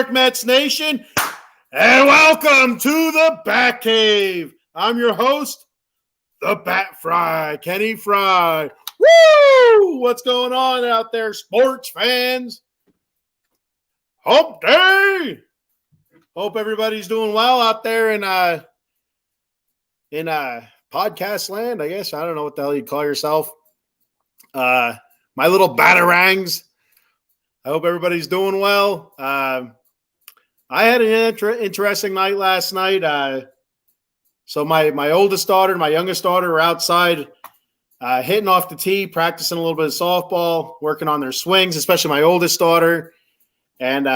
York Mets Nation, and welcome to the Bat Cave. I'm your host, the Bat Frie, Kenny Fry. Woo! What's going on out there, sports fans? Hump day! Hope everybody's doing well out there in podcast land, I guess. I don't know what the hell you call yourself. My little batarangs. I hope everybody's doing well. I had an interesting night last night. So my oldest daughter and my youngest daughter were outside hitting off the tee, practicing a little bit of softball, working on their swings, especially my oldest daughter. And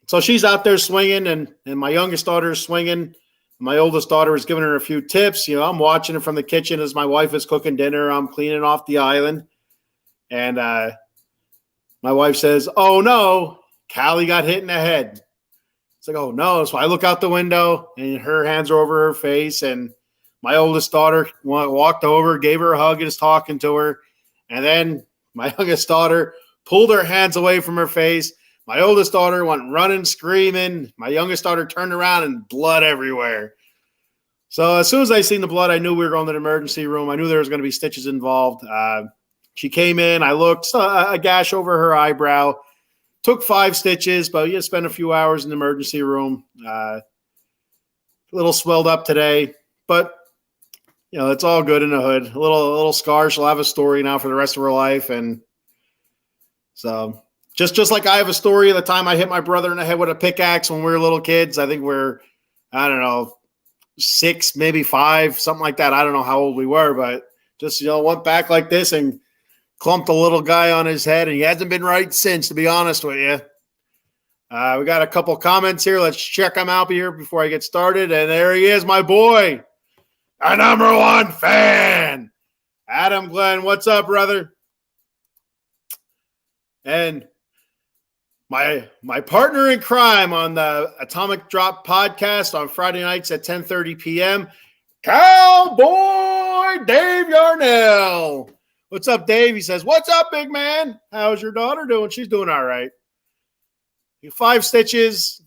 so she's out there swinging, and my youngest daughter is swinging. My oldest daughter is giving her a few tips. You know, I'm watching it from the kitchen as my wife is cooking dinner. I'm cleaning off the island. And my wife says, "Oh, no, Callie got hit in the head." It's like, oh, no. So I look out the window, and her hands are over her face. And my oldest daughter walked over, gave her a hug, and is talking to her. And then my youngest daughter pulled her hands away from her face. My oldest daughter went running, screaming. My youngest daughter turned around, and blood everywhere. So as soon as I seen the blood, I knew we were going to the emergency room. I knew there was going to be stitches involved. She came in. I looked, a gash over her eyebrow. Took 5 stitches, but you spent a few hours in the emergency room. A little swelled up today, but you know it's all good in the hood. A little scar. She'll have a story now for the rest of her life, and so just like I have a story of the time I hit my brother in the head with a pickaxe when we were little kids. I think we're 6, maybe 5, something like that. I don't know how old we were, but just went back like this and clumped a little guy on his head, and he hasn't been right since, to be honest with you. We got a couple comments here. Let's check them out here before I get started. And there he is, my boy, our number 1 fan, Adam Glenn. What's up, brother? And my partner in crime on the Atomic Drop podcast on Friday nights at 10:30 p.m., Cowboy Dave Yarnell. What's up, Dave? He says, "What's up, big man? How's your daughter doing?" She's doing all right. 5 stitches,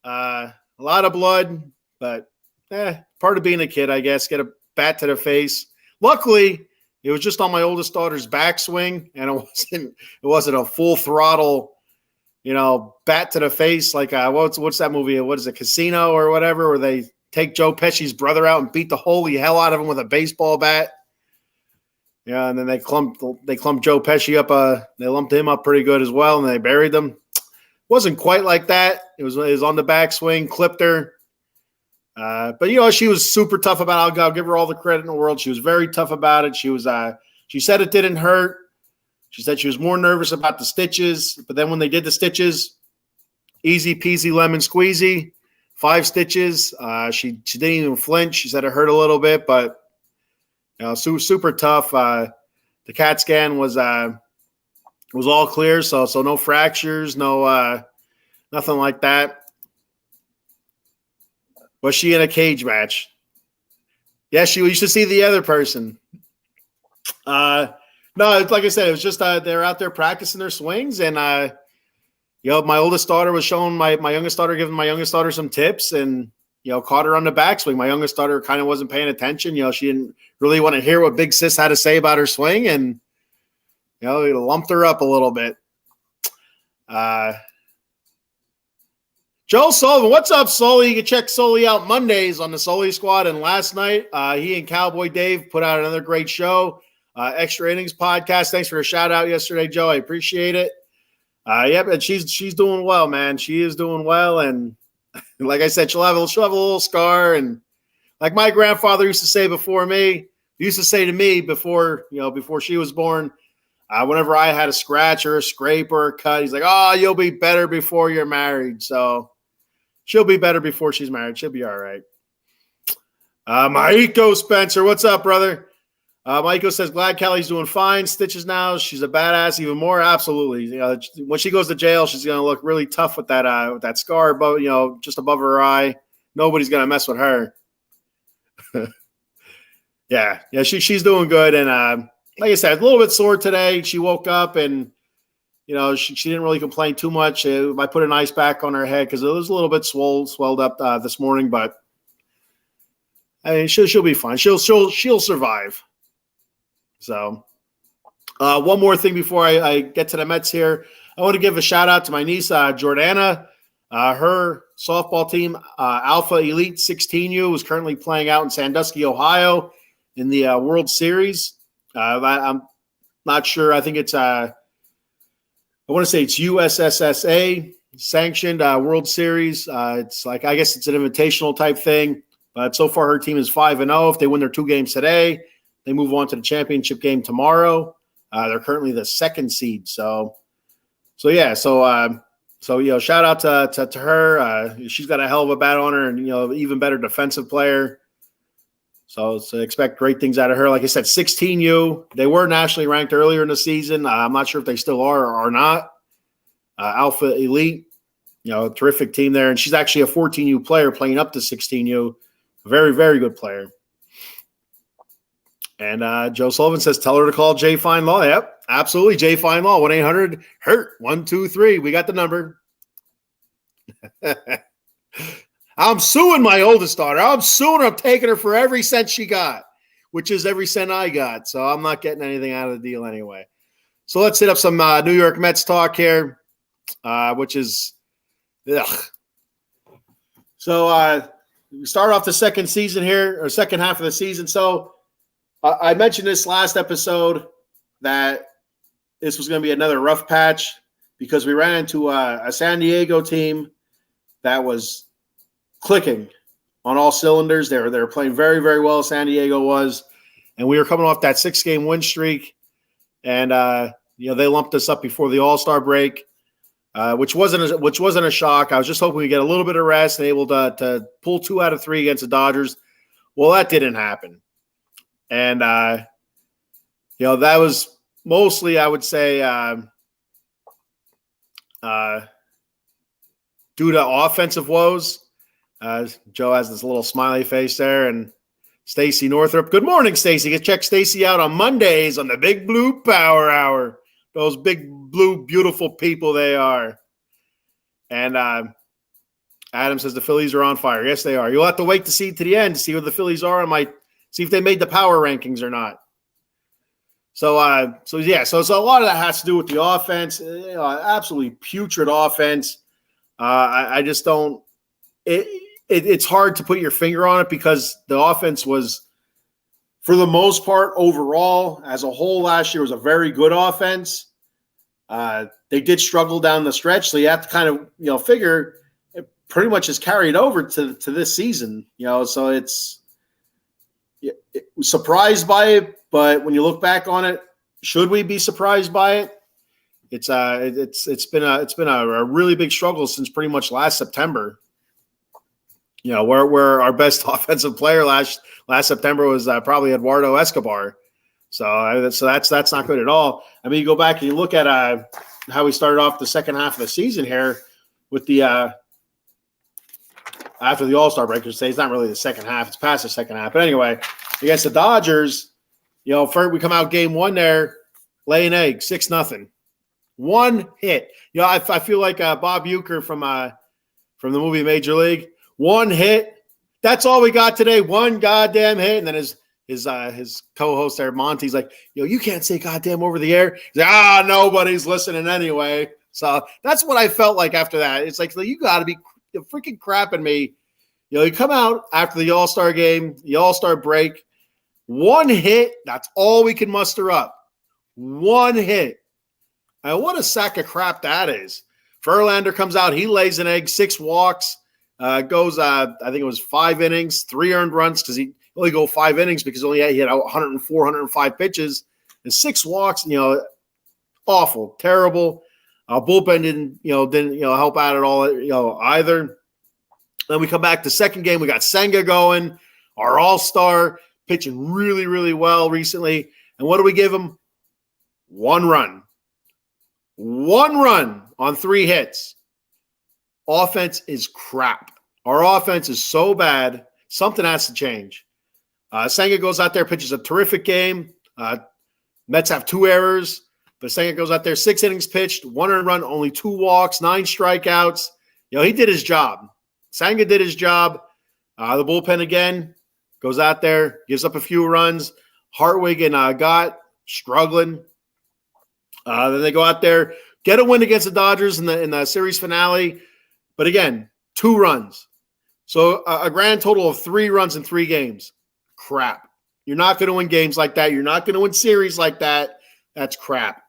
a lot of blood, but part of being a kid, I guess. Get a bat to the face. Luckily, it was just on my oldest daughter's backswing, and it wasn't a full throttle, bat to the face like what's that movie? What is it, Casino or whatever, where they take Joe Pesci's brother out and beat the holy hell out of him with a baseball bat. Yeah, and then they clumped Joe Pesci up. They lumped him up pretty good as well, and they buried them. Wasn't quite like that. It was on the backswing, clipped her. But she was super tough about it. I'll give her all the credit in the world. She was very tough about it. She said it didn't hurt. She said she was more nervous about the stitches, but then when they did the stitches, easy peasy lemon squeezy, 5 stitches. She didn't even flinch. She said it hurt a little bit, but super tough. The CAT scan was all clear, so no fractures, no nothing like that. Was she in a cage match? Yes, you should see the other person. No, like I said, it was just they're out there practicing their swings, and my oldest daughter was showing my youngest daughter, giving my youngest daughter some tips, and caught her on the backswing. My youngest daughter kind of wasn't paying attention. She didn't really want to hear what Big Sis had to say about her swing, and it lumped her up a little bit. Joe Sullivan, what's up, Sully? You can check Sully out Mondays on the Sully Squad. And last night, he and Cowboy Dave put out another great show, Extra Innings podcast. Thanks for the shout out yesterday, Joe. I appreciate it. But she's doing well, man. She is doing well, and like I said, she'll have a little scar. And like my grandfather used to say to me before she was born, whenever I had a scratch or a scrape or a cut, he's like, "Oh, you'll be better before you're married." So she'll be better before she's married. She'll be all right. Maiko Spencer, what's up, brother? Maiko says, "Glad Callie's doing fine. Stitches now. She's a badass even more." Absolutely. When she goes to jail, she's going to look really tough with that scar above, just above her eye. Nobody's going to mess with her. Yeah, she's doing good. And like I said, a little bit sore today. She woke up and she didn't really complain too much. I put an ice pack on her head because it was a little bit swelled up this morning, but I mean, she'll be fine. She'll survive. So, one more thing before I get to the Mets here, I want to give a shout out to my niece Jordana. Her softball team, Alpha Elite 16U, is currently playing out in Sandusky, Ohio, in the World Series. I'm not sure. I think it's I want to say it's USSSA sanctioned World Series. It's like, I guess it's an invitational type thing. But so far, her team is 5-0. If they win their 2 games today, they move on to the championship game tomorrow. They're currently the 2nd seed. So shout out to her. She's got a hell of a bat on her, and even better defensive player. So expect great things out of her. Like I said, 16U. They were nationally ranked earlier in the season. I'm not sure if they still are or not. Alpha Elite, terrific team there, and she's actually a 14U player playing up to 16U. Very, very good player. And Joe Sullivan says, tell her to call Jay Fine Law. Yep, absolutely. Jay Fine Law, 1-800-HURT-123. We got the number. I'm suing my oldest daughter. I'm suing her. I'm taking her for every cent she got, which is every cent I got. So I'm not getting anything out of the deal anyway. So let's hit up some New York Mets talk here, which is ugh. So we start off the second half of the season. So I mentioned this last episode that this was going to be another rough patch because we ran into a San Diego team that was clicking on all cylinders. They were playing very, very well, San Diego was, and we were coming off that 6-game win streak, and they lumped us up before the All-Star break, which wasn't a shock. I was just hoping we get a little bit of rest and able to pull 2 out of 3 against the Dodgers. Well, that didn't happen. And, that was mostly, I would say, due to offensive woes. Joe has this little smiley face there. And Stacy Northrup. Good morning, Stacy. You can check Stacy out on Mondays on the Big Blue Power Hour. Those big blue, beautiful people they are. And Adam says the Phillies are on fire. Yes, they are. You'll have to wait to see to the end to see where the Phillies are. I might see if they made the power rankings or not. So it's a lot of that has to do with the offense. Absolutely putrid offense. I just don't. It's hard to put your finger on it because the offense was, for the most part, overall as a whole last year was a very good offense. They did struggle down the stretch, so you have to kind of figure it pretty much is carried over to this season. So it's. Surprised by it, but when you look back on it, should we be surprised by it? It's been a really big struggle since pretty much last September. Where our best offensive player last September was probably Eduardo Escobar. So that's not good at all. I mean, you go back and you look at how we started off the second half of the season here with the after the All-Star break. Say it's not really the second half; it's past the second half. But anyway, against the Dodgers, first we come out game 1 there, lay an egg, 6-0, 1 hit. I feel like Bob Uecker from the movie Major League. 1 hit. That's all we got today. 1 goddamn hit. And then his co-host there, Monty's like, you can't say goddamn over the air. He's like, nobody's listening anyway. So that's what I felt like after that. It's like, you got to be freaking crapping me. You come out after the All-Star game, the All-Star break, 1 hit. That's all we can muster up. 1 hit. And what a sack of crap that is. Verlander comes out. He lays an egg, 6 walks. Goes, I think it was 5 innings, 3 earned runs because he only go 5 innings because he had 104, 105 pitches and 6 walks. Awful, terrible. Bullpen didn't help out at all. Either. Then we come back to second game. We got Senga going, our all-star, pitching really, really well recently. And what do we give him? 1 run. 1 run on 3 hits. Offense is crap. Our offense is so bad. Something has to change. Senga goes out there, pitches a terrific game. Mets have 2 errors. But Senga goes out there, 6 innings pitched, 1 earned run, only 2 walks, 9 strikeouts. He did his job. Senga did his job. The bullpen again goes out there, gives up a few runs. Hartwig and Gott struggling. Then they go out there, get a win against the Dodgers in the series finale. But again, 2 runs. So a grand total of 3 runs in 3 games. Crap. You're not going to win games like that. You're not going to win series like that. That's crap.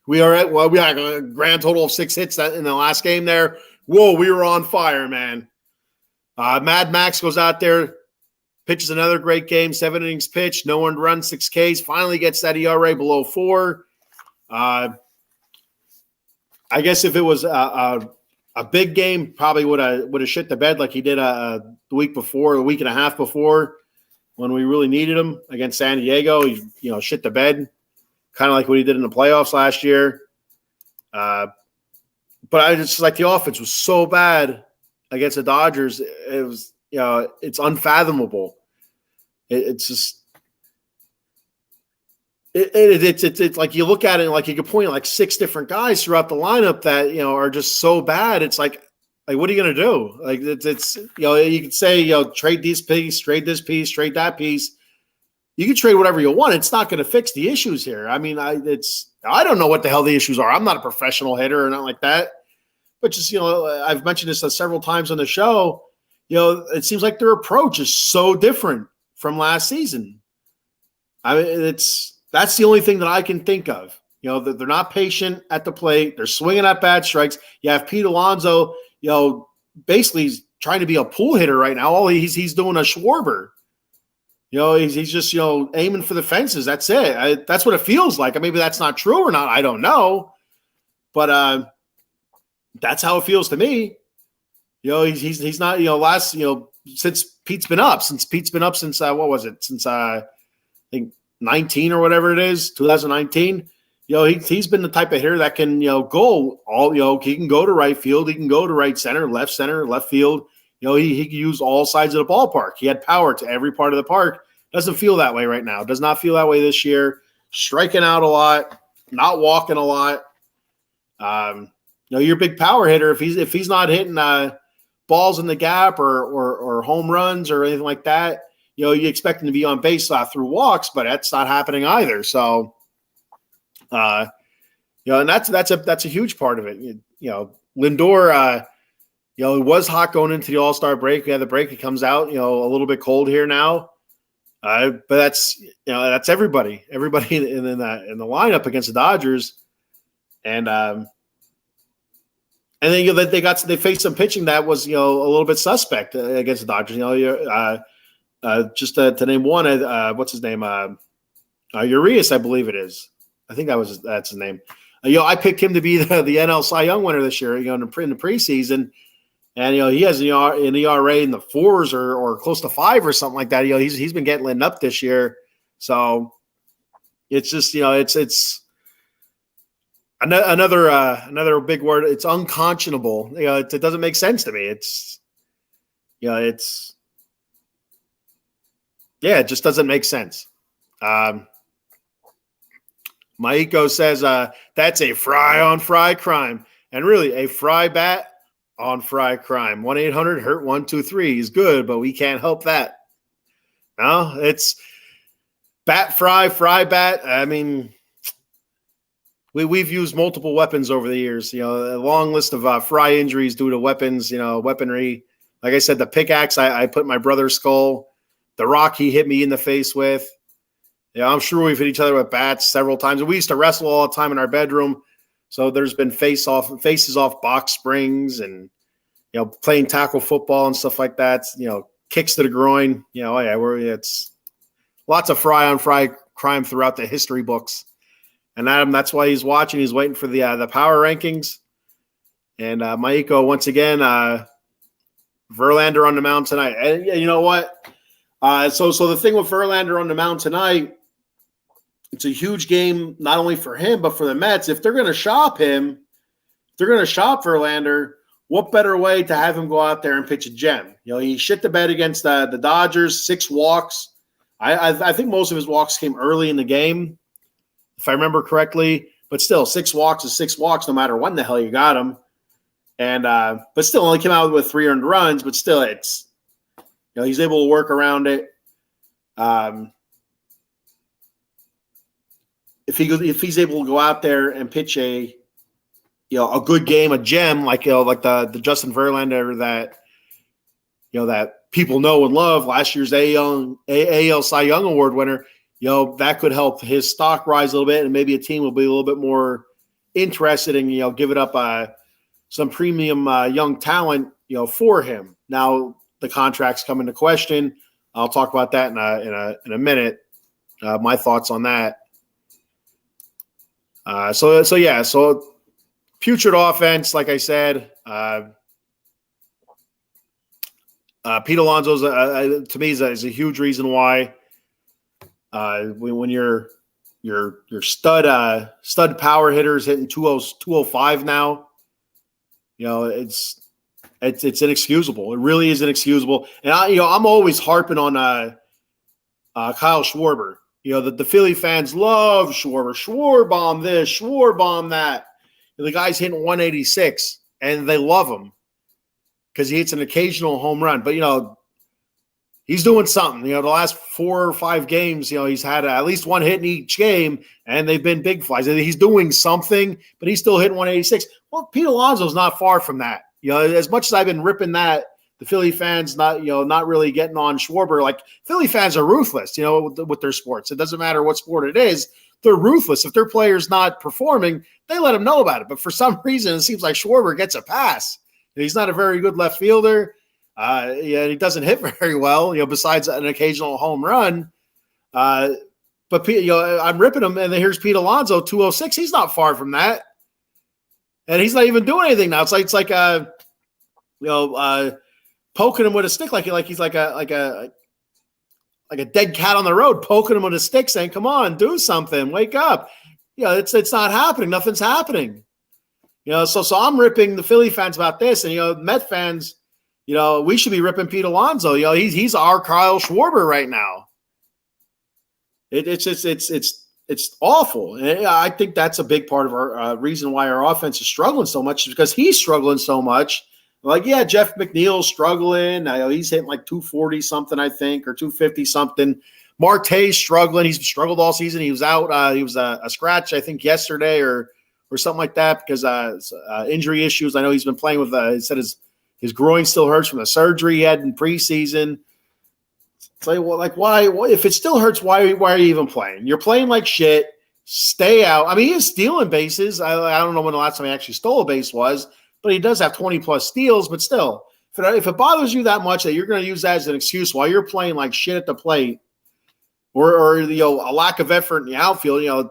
We had a grand total of 6 hits in the last game there. Whoa, we were on fire, man. Mad Max goes out there, pitches another great game, 7 innings pitched, no earned run, 6 Ks, finally gets that ERA below 4. I guess if it was a big game, probably would have shit the bed like he did the week before, a week and a half before, when we really needed him against San Diego. He shit the bed, kind of like what he did in the playoffs last year. But I just like the offense was so bad against the Dodgers. It was it's unfathomable. It's just. It's like you look at it and like you could point at like 6 different guys throughout the lineup that are just so bad. It's like what are you gonna do? Like it's you could say trade this piece, trade this piece, trade that piece. You can trade whatever you want. It's not going to fix the issues here. I mean, I don't know what the hell the issues are. I'm not a professional hitter or not like that. But just I've mentioned this several times on the show. It seems like their approach is so different from last season. I mean, that's the only thing that I can think of. They're not patient at the plate. They're swinging at bad strikes. You have Pete Alonso, basically he's trying to be a pool hitter right now. All he's doing a Schwarber. He's just, aiming for the fences. That's it. That's what it feels like. Maybe that's not true or not. I don't know. But that's how it feels to me. He's not, since Pete's been up, what was it? Since I think 19 or whatever it is, 2019. He's been the type of hitter that can, go all, he can go to right field. He can go to right center, left field. He can use all sides of the ballpark. He had power to every part of the park. Doesn't feel that way right now. Does not feel that way this year. Striking out a lot, not walking a lot. You're a big power hitter. If he's not hitting balls in the gap or home runs or anything like that, you expect him to be on base through walks, but that's not happening either. So, and that's a huge part of it. Lindor. It was hot going into the All-Star break. We had the break. It comes out, a little bit cold here now. But that's everybody in the lineup against the Dodgers. And then they faced some pitching that was, a little bit suspect against the Dodgers. Just to name one, what's his name? Urias, I believe it is. I think that's his name. I picked him to be the NL Cy Young winner this year, in the preseason. And, he has an ERA in the 4s or close to 5 or something like that. He's been getting lit up this year. So it's just, it's another big word. It's unconscionable. It doesn't make sense to me. It just doesn't make sense. Maiko says that's a Fry on Fry crime. And really, a Fry bat on Fry crime. 1-800-HURT-123 is good, but we can't help that. No, it's Bat Fry, Fry bat. I mean, we've used multiple weapons over the years. A long list of Fry injuries due to weapons, weaponry. Like I said, the pickaxe I put in my brother's skull. The rock he hit me in the face with. I'm sure we've hit each other with bats several times. We used to wrestle all the time in our bedroom. So there's been faces off box springs and, playing tackle football and stuff like that. Kicks to the groin. It's lots of Fry on Fry crime throughout the history books. And that's why he's watching. He's waiting for the power rankings. And Maiko, once again, Verlander on the mound tonight. And you know what? So the thing with Verlander on the mound tonight, it's a huge game, not only for him, but for the Mets. If they're going to shop him, if they're going to shop Verlander, what better way to have him go out there and pitch a gem? He shit the bed against the Dodgers, 6 walks. I think most of his walks came early in the game. if I remember correctly. But still, 6 walks is 6 walks, no matter when the hell you got them. And but still, only came out with 3 earned runs. But still, it's he's able to work around it. If he's able to go out there and pitch a good game, a gem like the Justin Verlander that people know and love, last year's AL Cy Young Award winner, that could help his stock rise a little bit, and maybe a team will be a little bit more interested in giving up some premium young talent for him. Now the contracts come into question. I'll talk about that in a minute. My thoughts on that. So putrid offense, like I said. Pete Alonso's to me is a huge reason why. When your stud power hitters hitting 205 now, it's inexcusable. It really is inexcusable. And I'm always harping on Kyle Schwarber. The Philly fans love Schwarber. Schwarbomb this, Schwarbomb that. The guy's hitting 186, and they love him because he hits an occasional home run. But, he's doing something. The last 4 or 5 games, he's had at least 1 hit in each game, and they've been big flies. He's doing something, but he's still hitting 186. Well, Pete Alonso's not far from that. As much as I've been ripping that, the Philly fans not really getting on Schwarber. Like, Philly fans are ruthless, with their sports. It doesn't matter what sport it is. They're ruthless. If their player's not performing, they let them know about it. But for some reason, it seems like Schwarber gets a pass. He's not a very good left fielder. He doesn't hit very well, besides an occasional home run. But I'm ripping him, and then here's Pete Alonso, 206. He's not far from that, and he's not even doing anything now. It's like poking him with a stick, like he's like a dead cat on the road, poking him with a stick, saying, "Come on, do something, wake up." It's not happening. Nothing's happening. So I'm ripping the Philly fans about this, and Met fans. We should be ripping Pete Alonso. He's our Kyle Schwarber right now. It's awful. And I think that's a big part of our reason why our offense is struggling so much, is because he's struggling so much. Like, yeah, Jeff McNeil's struggling. He's hitting like 240 something, I think, or 250 something. Marte's struggling. He's struggled all season. He was out. He was a scratch, I think, yesterday or something like that because injury issues. I know he's been playing with. He said his groin still hurts from the surgery he had in preseason. It's like, why? If it still hurts, why are you even playing? You're playing like shit. Stay out. I mean, he is stealing bases. I don't know when the last time he actually stole a base was, but he does have 20-plus steals. But still, if it bothers you that much that you're going to use that as an excuse while you're playing like shit at the plate, or a lack of effort in the outfield,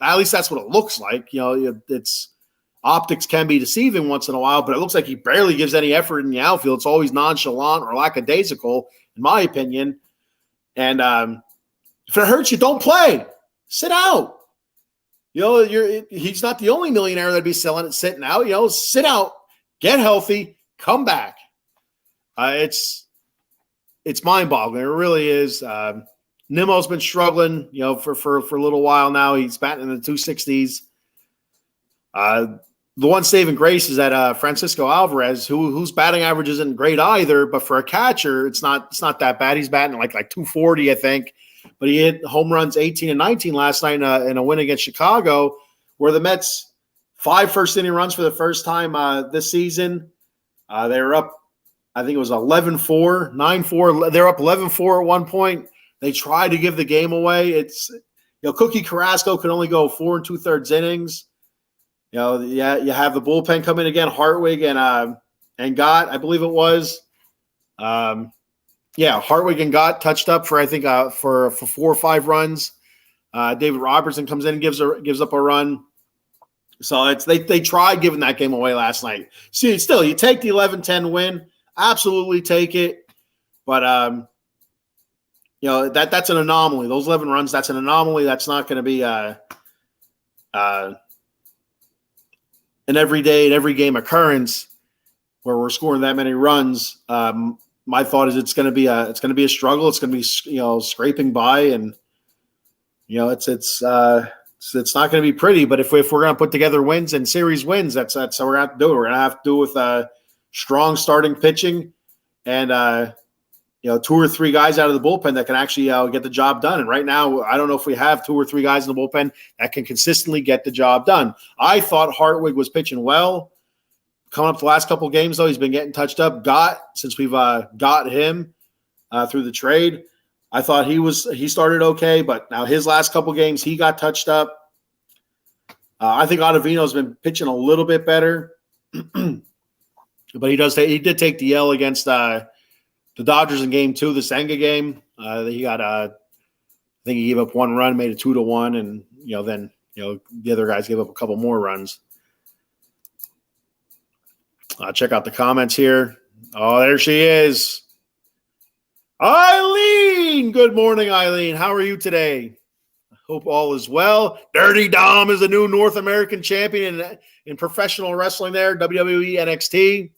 at least that's what it looks like. It's optics can be deceiving once in a while, but it looks like he barely gives any effort in the outfield. It's always nonchalant or lackadaisical, in my opinion. And if it hurts you, don't play. Sit out. He's not the only millionaire that'd be sitting out. Sit out, get healthy, come back. It's mind-boggling. It really is. Nimmo's been struggling, for a little while now. He's batting in the 260s. The one saving grace is that Francisco Alvarez, whose batting average isn't great either, but for a catcher, it's not that bad. He's batting like 240, I think. But he hit home runs 18 and 19 last night in a win against Chicago, where the Mets 5 first-inning runs for the first time this season. They were up, I think it was 11-4, 9-4. They're up 11-4 at one point. They tried to give the game away. It's Cookie Carrasco could only go 4 2/3 innings. You have the bullpen come in again, Hartwig and Gott, I believe it was. Hartwig and Gott touched up for I think for 4 or 5 runs. David Robertson comes in and gives up a run. So they tried giving that game away last night. See, still you take the 11-10 win, absolutely take it, but that's an anomaly. Those 11 runs, that's an anomaly. That's not going to be an every game occurrence where we're scoring that many runs. My thought is it's going to be a struggle. It's going to be scraping by, and it's it's not going to be pretty. But if we're going to put together wins and series wins, that's how we're going to have to do it. We're going to have to do it with strong starting pitching and 2 or 3 guys out of the bullpen that can actually get the job done. And right now, I don't know if we have 2 or 3 guys in the bullpen that can consistently get the job done. I thought Hartwig was pitching well. Coming up the last couple of games, though, he's been getting touched up. Since we've got him through the trade, I thought he started okay, but now his last couple of games, he got touched up. I think Ottavino's been pitching a little bit better, but he did take the L against the Dodgers in Game 2, the Senga game. He got I think he gave up 1 run, made it 2-1, and then the other guys gave up a couple more runs. Check out the comments here. Oh, there she is. Eileen. Good morning, Eileen. How are you today? Hope all is well. Dirty Dom is the new North American champion in professional wrestling there, WWE NXT.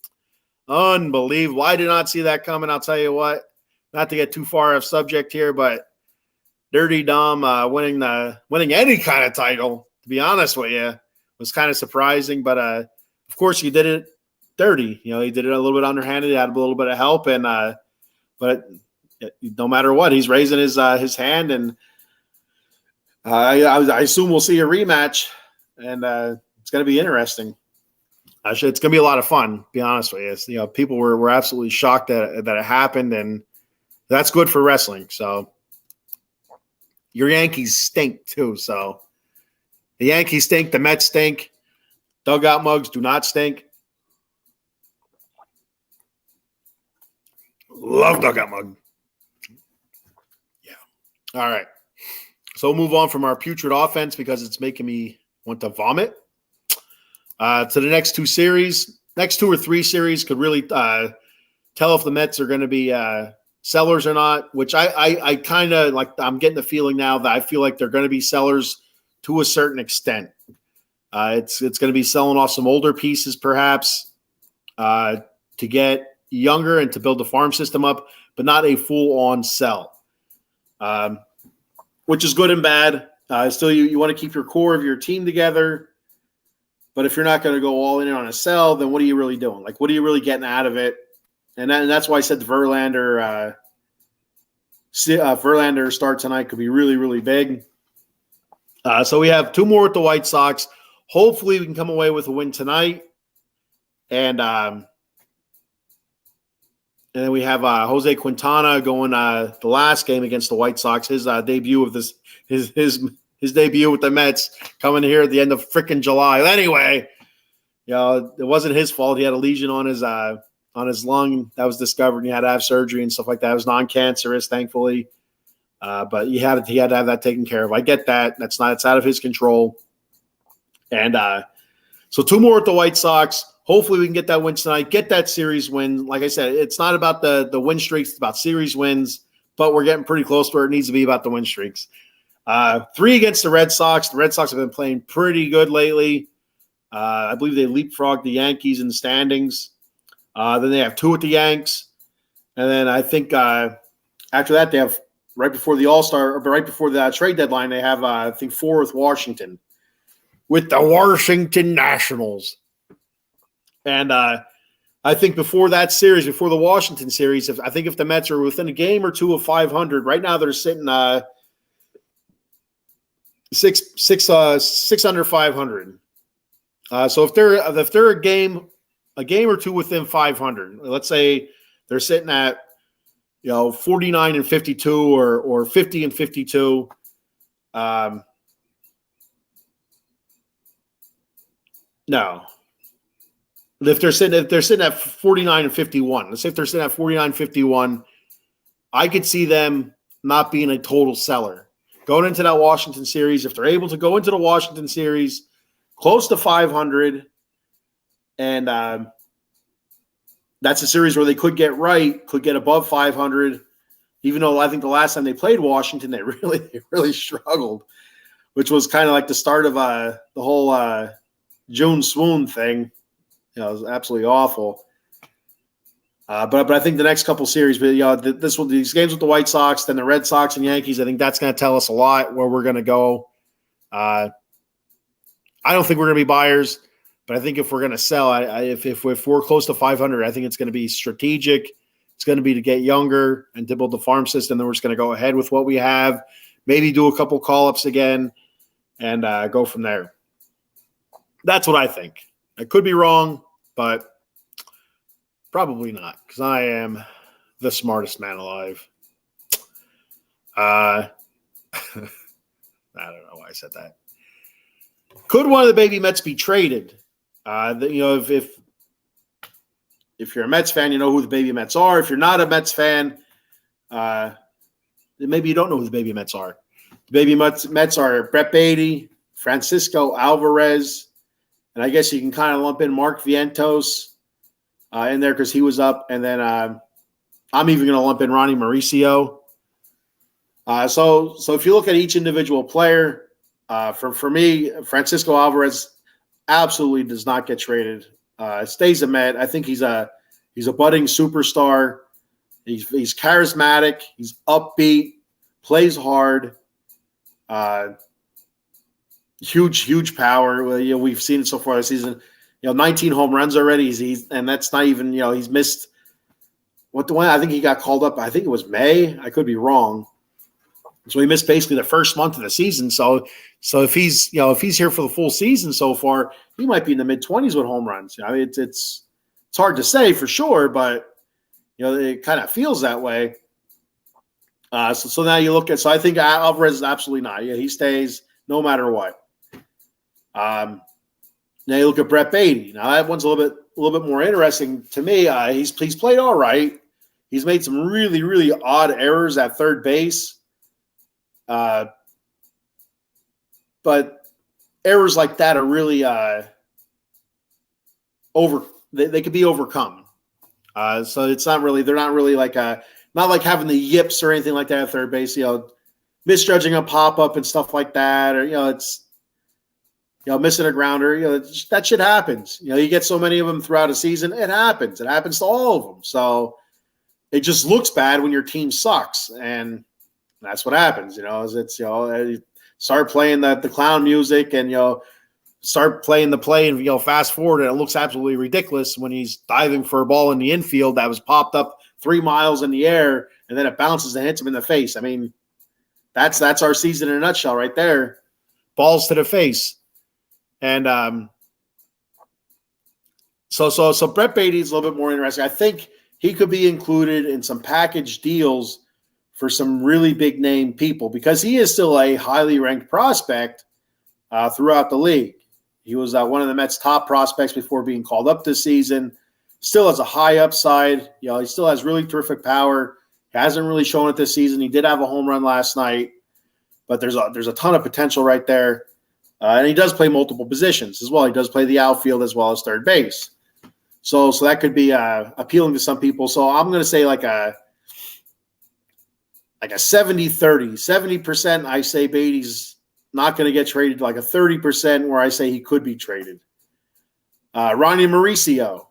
Unbelievable. I did not see that coming. I'll tell you what, not to get too far off subject here, but Dirty Dom winning any kind of title, to be honest with you, was kind of surprising. But, of course, he did it dirty. He did it a little bit underhanded. He had a little bit of help. But no matter what, he's raising his hand. And I assume we'll see a rematch. And it's going to be interesting. It's going to be a lot of fun, to be honest with you. People were absolutely shocked that it happened, and that's good for wrestling. So your Yankees stink too. So the Yankees stink, the Mets stink, dugout mugs do not stink. Love dugout mug. Yeah. All right. So we'll move on from our putrid offense because it's making me want to vomit. To the next 2 series. Next 2 or 3 series could really tell if the Mets are going to be sellers or not, which I kind of like. I'm getting the feeling now that I feel like they're going to be sellers to a certain extent. It's going to be selling off some older pieces perhaps to get younger and to build the farm system up, but not a full-on sell, which is good and bad. Still, you want to keep your core of your team together. But if you're not going to go all in on a sell, then what are you really doing? Like, what are you really getting out of it? And that's why I said the Verlander start tonight could be really, really big. So we have 2 more with the White Sox. Hopefully we can come away with a win tonight. And then we have Jose Quintana going the last game against the White Sox. His debut of this his debut with the Mets coming here at the end of freaking July. Anyway, it wasn't his fault. He had a lesion on his lung that was discovered, and he had to have surgery and stuff like that. It was non-cancerous, thankfully. But he had to have that taken care of. I get that. It's out of his control. And so 2 more with the White Sox. Hopefully we can get that win tonight, get that series win. Like I said, it's not about the win streaks, it's about series wins, but we're getting pretty close to where it needs to be about the win streaks. 3 against the Red Sox. The Red Sox have been playing pretty good lately. I believe they leapfrogged the Yankees in the standings. Then they have 2 with the Yanks. And then I think after that, they have right before the trade deadline, they have, I think, 4 with Washington. With the Washington Nationals. And I think before that series, before the Washington series, if the Mets are within a game or 2 of 500, right now they're sitting six under 500. So if they're a game or 2 within 500, let's say they're sitting at 49 and 52 or 50 and 52. No. If they're sitting at 49 and 51, let's say if they're sitting at 49 and 51, I could see them not being a total seller. Going into that Washington series, if they're able to go into the Washington series close to 500, and that's a series where they could get above 500, even though I think the last time they played Washington, they really struggled, which was kind of like the start of the whole June swoon thing. It was absolutely awful. But I think the next couple series, these games with the White Sox, then the Red Sox and Yankees, I think that's going to tell us a lot where we're going to go I don't think we're going to be buyers, but I think if we're going to sell, if we're close to 500, I think it's going to be strategic. It's going to be to get younger and to build the farm system. Then we're just going to go ahead with what we have, maybe do a couple call-ups again, and go from there. That's what I think. I could be wrong, but probably not, because I am the smartest man alive. I don't know why I said that. Could one of the baby Mets be traded? If you're a Mets fan, you know who the baby Mets are. If you're not a Mets fan, maybe you don't know who the baby Mets are. The baby Mets are Brett Beatty, Francisco Alvarez, and I guess you can kind of lump in Mark Vientos in there because he was up. And then I'm even going to lump in Ronnie Mauricio. So if you look at each individual player, for me, Francisco Alvarez absolutely does not get traded. Stays a Met. I think he's a budding superstar. He's charismatic. He's upbeat. Plays hard. Huge power. Well, we've seen it so far this season. 19 home runs already. And that's not even. He's missed. What the one? I think he got called up. I think it was May. I could be wrong. So he missed basically the first month of the season. So if he's here for the full season so far, he might be in the mid-20s with home runs. I mean, it's hard to say for sure, but it kind of feels that way. So now you look at. So I think Alvarez is absolutely not. Yeah, he stays no matter what. Now you look at Brett Beatty. Now that one's a little bit more interesting to me. He's played all right. He's made some really, really odd errors at third base. But errors like that are really they could be overcome. So it's not really, they're not really not like having the yips or anything like that at third base, misjudging a pop-up and stuff like that, or, it's, missing a grounder, that shit happens. You get so many of them throughout a season, it happens. It happens to all of them. So it just looks bad when your team sucks. And that's what happens, start playing the clown music and, start playing the play and, fast forward, and it looks absolutely ridiculous when he's diving for a ball in the infield that was popped up 3 miles in the air, and then it bounces and hits him in the face. I mean, that's our season in a nutshell right there. Balls to the face. And so Brett Beatty is a little bit more interesting. I think he could be included in some package deals for some really big name people, because he is still a highly ranked prospect throughout the league. He was one of the Mets' top prospects before being called up this season. Still has a high upside. He still has really terrific power. He hasn't really shown it this season. He did have a home run last night, but there's a ton of potential right there. And he does play multiple positions as well. He does play the outfield as well as third base. So that could be appealing to some people. So I'm going to say like a 70-30. 70% I say Beatty's not going to get traded, like a 30% where I say he could be traded. Ronnie Mauricio.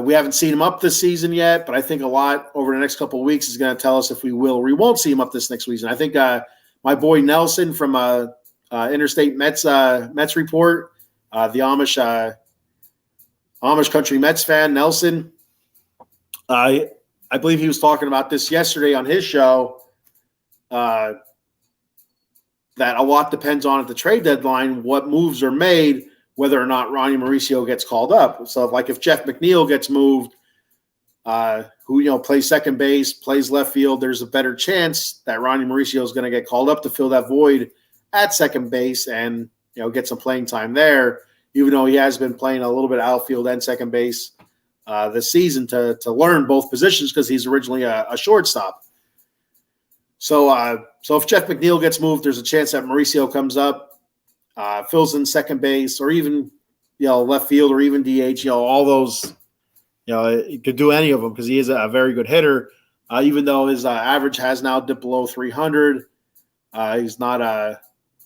We haven't seen him up this season yet, but I think a lot over the next couple of weeks is going to tell us if we will or we won't see him up this next season. I think my boy Nelson from Interstate Mets Report, the Amish Country Mets fan, Nelson, I believe he was talking about this yesterday on his show, that a lot depends on at the trade deadline what moves are made, whether or not Ronnie Mauricio gets called up. So if Jeff McNeil gets moved, who plays second base, plays left field, there's a better chance that Ronnie Mauricio is going to get called up to fill that void at second base and get some playing time there, even though he has been playing a little bit outfield and second base this season to learn both positions, because he's originally a shortstop. So if Jeff McNeil gets moved, there's a chance that Mauricio comes up, fills in second base, or even left field, or even DH. All those, he could do any of them because he is a very good hitter. Even though his average has now dipped below 300, he's not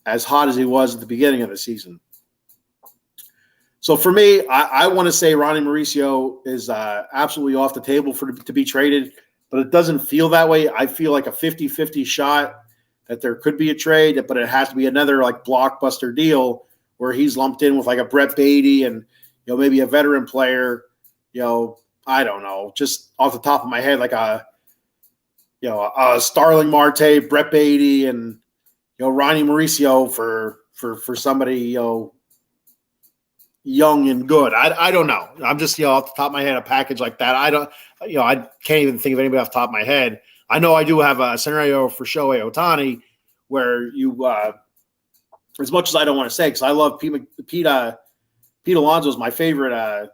as hot as he was at the beginning of the season. So for me, I want to say Ronnie Mauricio is absolutely off the table to be traded, but it doesn't feel that way. I feel like a 50-50 shot that there could be a trade, but it has to be another like blockbuster deal where he's lumped in with like a Brett Beatty and maybe a veteran player. I don't know, just off the top of my head, like a Starling Marte, Brett Beatty, and Ronnie Mauricio for somebody young and good. I don't know. I'm just off the top of my head a package like that. I don't I can't even think of anybody off the top of my head. I know I do have a scenario for Shohei Ohtani where you as much as I don't want to say because I love Pete Alonso is my favorite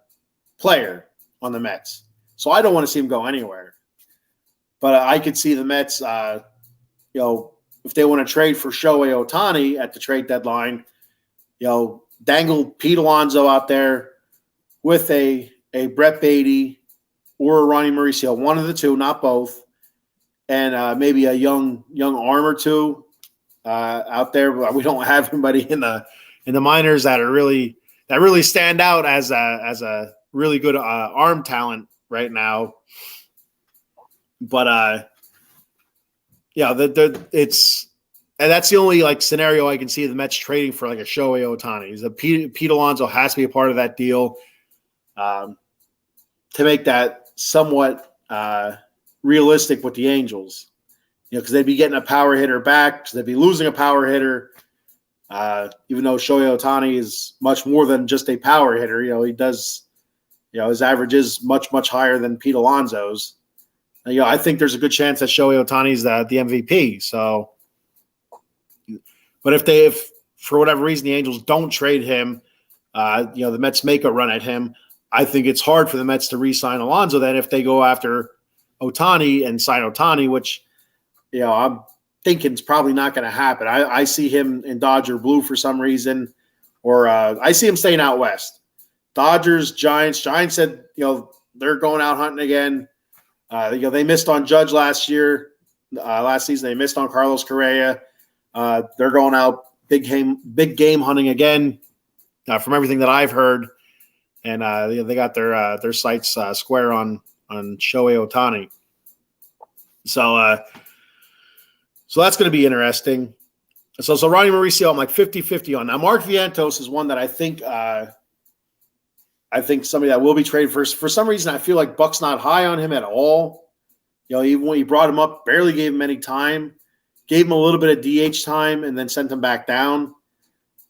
player on the Mets, so I don't want to see him go anywhere. But I could see the Mets, if they want to trade for Shohei Ohtani at the trade deadline, dangle Pete Alonso out there with a Brett Beatty or a Ronnie Mauricio, one of the two, not both, and maybe a young arm or two out there. But we don't have anybody in the minors that really stand out as a really good arm talent right now. But it's and that's the only like scenario I can see the Mets trading for like a Shohei Ohtani. Is that Pete Alonso has to be a part of that deal to make that somewhat realistic with the Angels. Because they'd be getting a power hitter back, because they'd be losing a power hitter. Even though Shohei Ohtani is much more than just a power hitter, he does, his average is much, much higher than Pete Alonso's. I think there's a good chance that Shohei Ohtani is the MVP. So, but if for whatever reason the Angels don't trade him, the Mets make a run at him. I think it's hard for the Mets to re-sign Alonso then if they go after Ohtani and sign Ohtani, which I'm thinking is probably not going to happen. I see him in Dodger blue for some reason, or I see him staying out west. Dodgers, Giants. Giants said they're going out hunting again. They missed on Judge last season. They missed on Carlos Correa. They're going out big game hunting again, from everything that I've heard, and they got their sights square on Shohei Ohtani. So that's going to be interesting. So Ronnie Mauricio, I'm like 50-50 on. Now Mark Vientos is one that I think somebody that will be traded for some reason. I feel like Buck's not high on him at all. Even when he brought him up, barely gave him any time, gave him a little bit of DH time, and then sent him back down.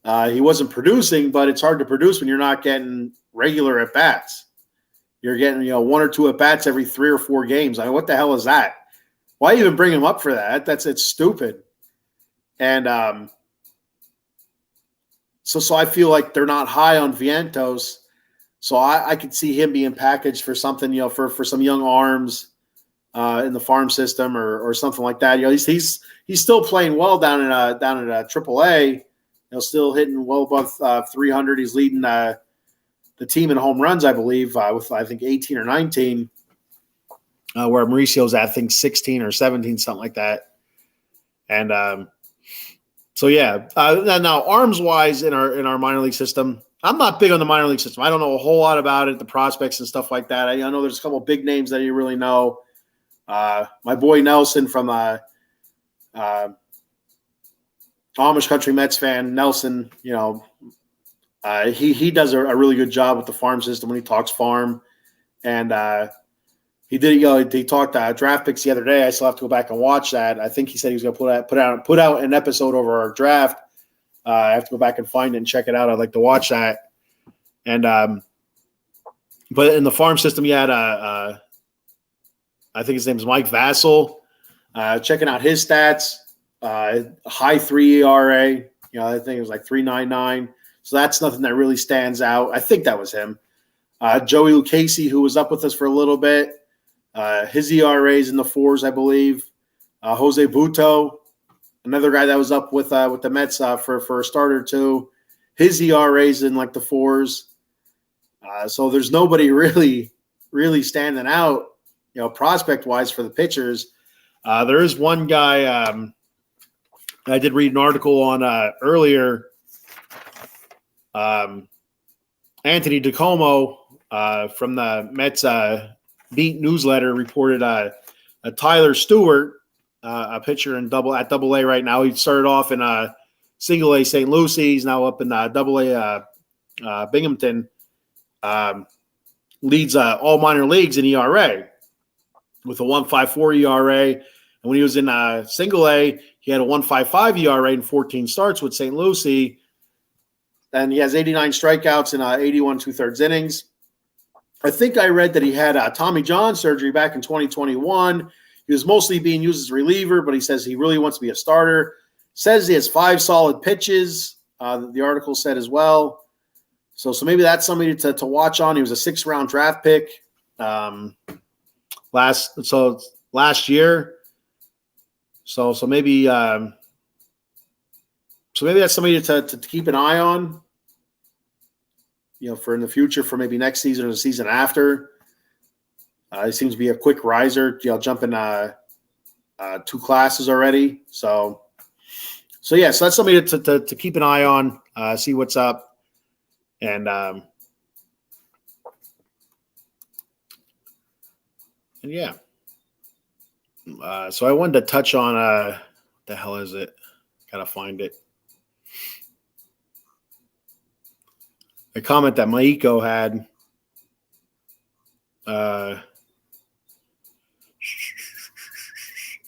He wasn't producing, but it's hard to produce when you're not getting regular at bats. You're getting one or two at bats every 3 or 4 games. I mean, what the hell is that? Why even bring him up for that? It's stupid. And so I feel like they're not high on Vientos. So I could see him being packaged for something, for some young arms in the farm system or something like that. He's still playing well down in AAA. Still hitting well above 300. He's leading the team in home runs, I believe, with I think 18 or 19. Where Mauricio's at, I think 16 or 17, something like that. And so yeah. Now arms wise in our minor league system. I'm not big on the minor league system. I don't know a whole lot about it, the prospects and stuff like that. I know there's a couple of big names that you really know. My boy Nelson from Amish Country Mets fan, Nelson, he does a really good job with the farm system when he talks farm. And he did, he talked draft picks the other day. I still have to go back and watch that. I think he said he was going to put out an episode over our draft. I have to go back and find it and check it out. I'd like to watch that. And but in the farm system, you had I think his name is Mike Vassell. Checking out his stats, high 3 ERA. I think it was like 3.99. So that's nothing that really stands out. I think that was him. Joey Lucchesi, who was up with us for a little bit, his ERA is in the 4s, I believe. Jose Buto, another guy that was up with the Mets for a start or two. His ERA is in like the 4s. So there's nobody really standing out, prospect-wise for the pitchers. There is one guy I did read an article on earlier. Anthony DiComo from the Mets Beat newsletter reported Tyler Stewart a pitcher in double A right now. He started off in single A St. Lucie. He's now up in double A Binghamton. Leads all minor leagues in ERA with a 1.54 ERA. And when he was in single A, he had a 1.55 ERA in 14 starts with St. Lucie. And he has 89 strikeouts in 81 2/3 innings. I think I read that he had Tommy John surgery back in 2021. He was mostly being used as a reliever, but he says he really wants to be a starter. Says he has 5 solid pitches, the article said as well. So maybe that's somebody to watch on. He was a 6th-round draft pick last year. So maybe maybe that's somebody to keep an eye on, for in the future, for maybe next season or the season after. He seems to be a quick riser, jumping 2 classes already. So that's somebody to keep an eye on, see what's up. And yeah. So I wanted to touch on what the hell is it? Gotta find it. A comment that Maiko had.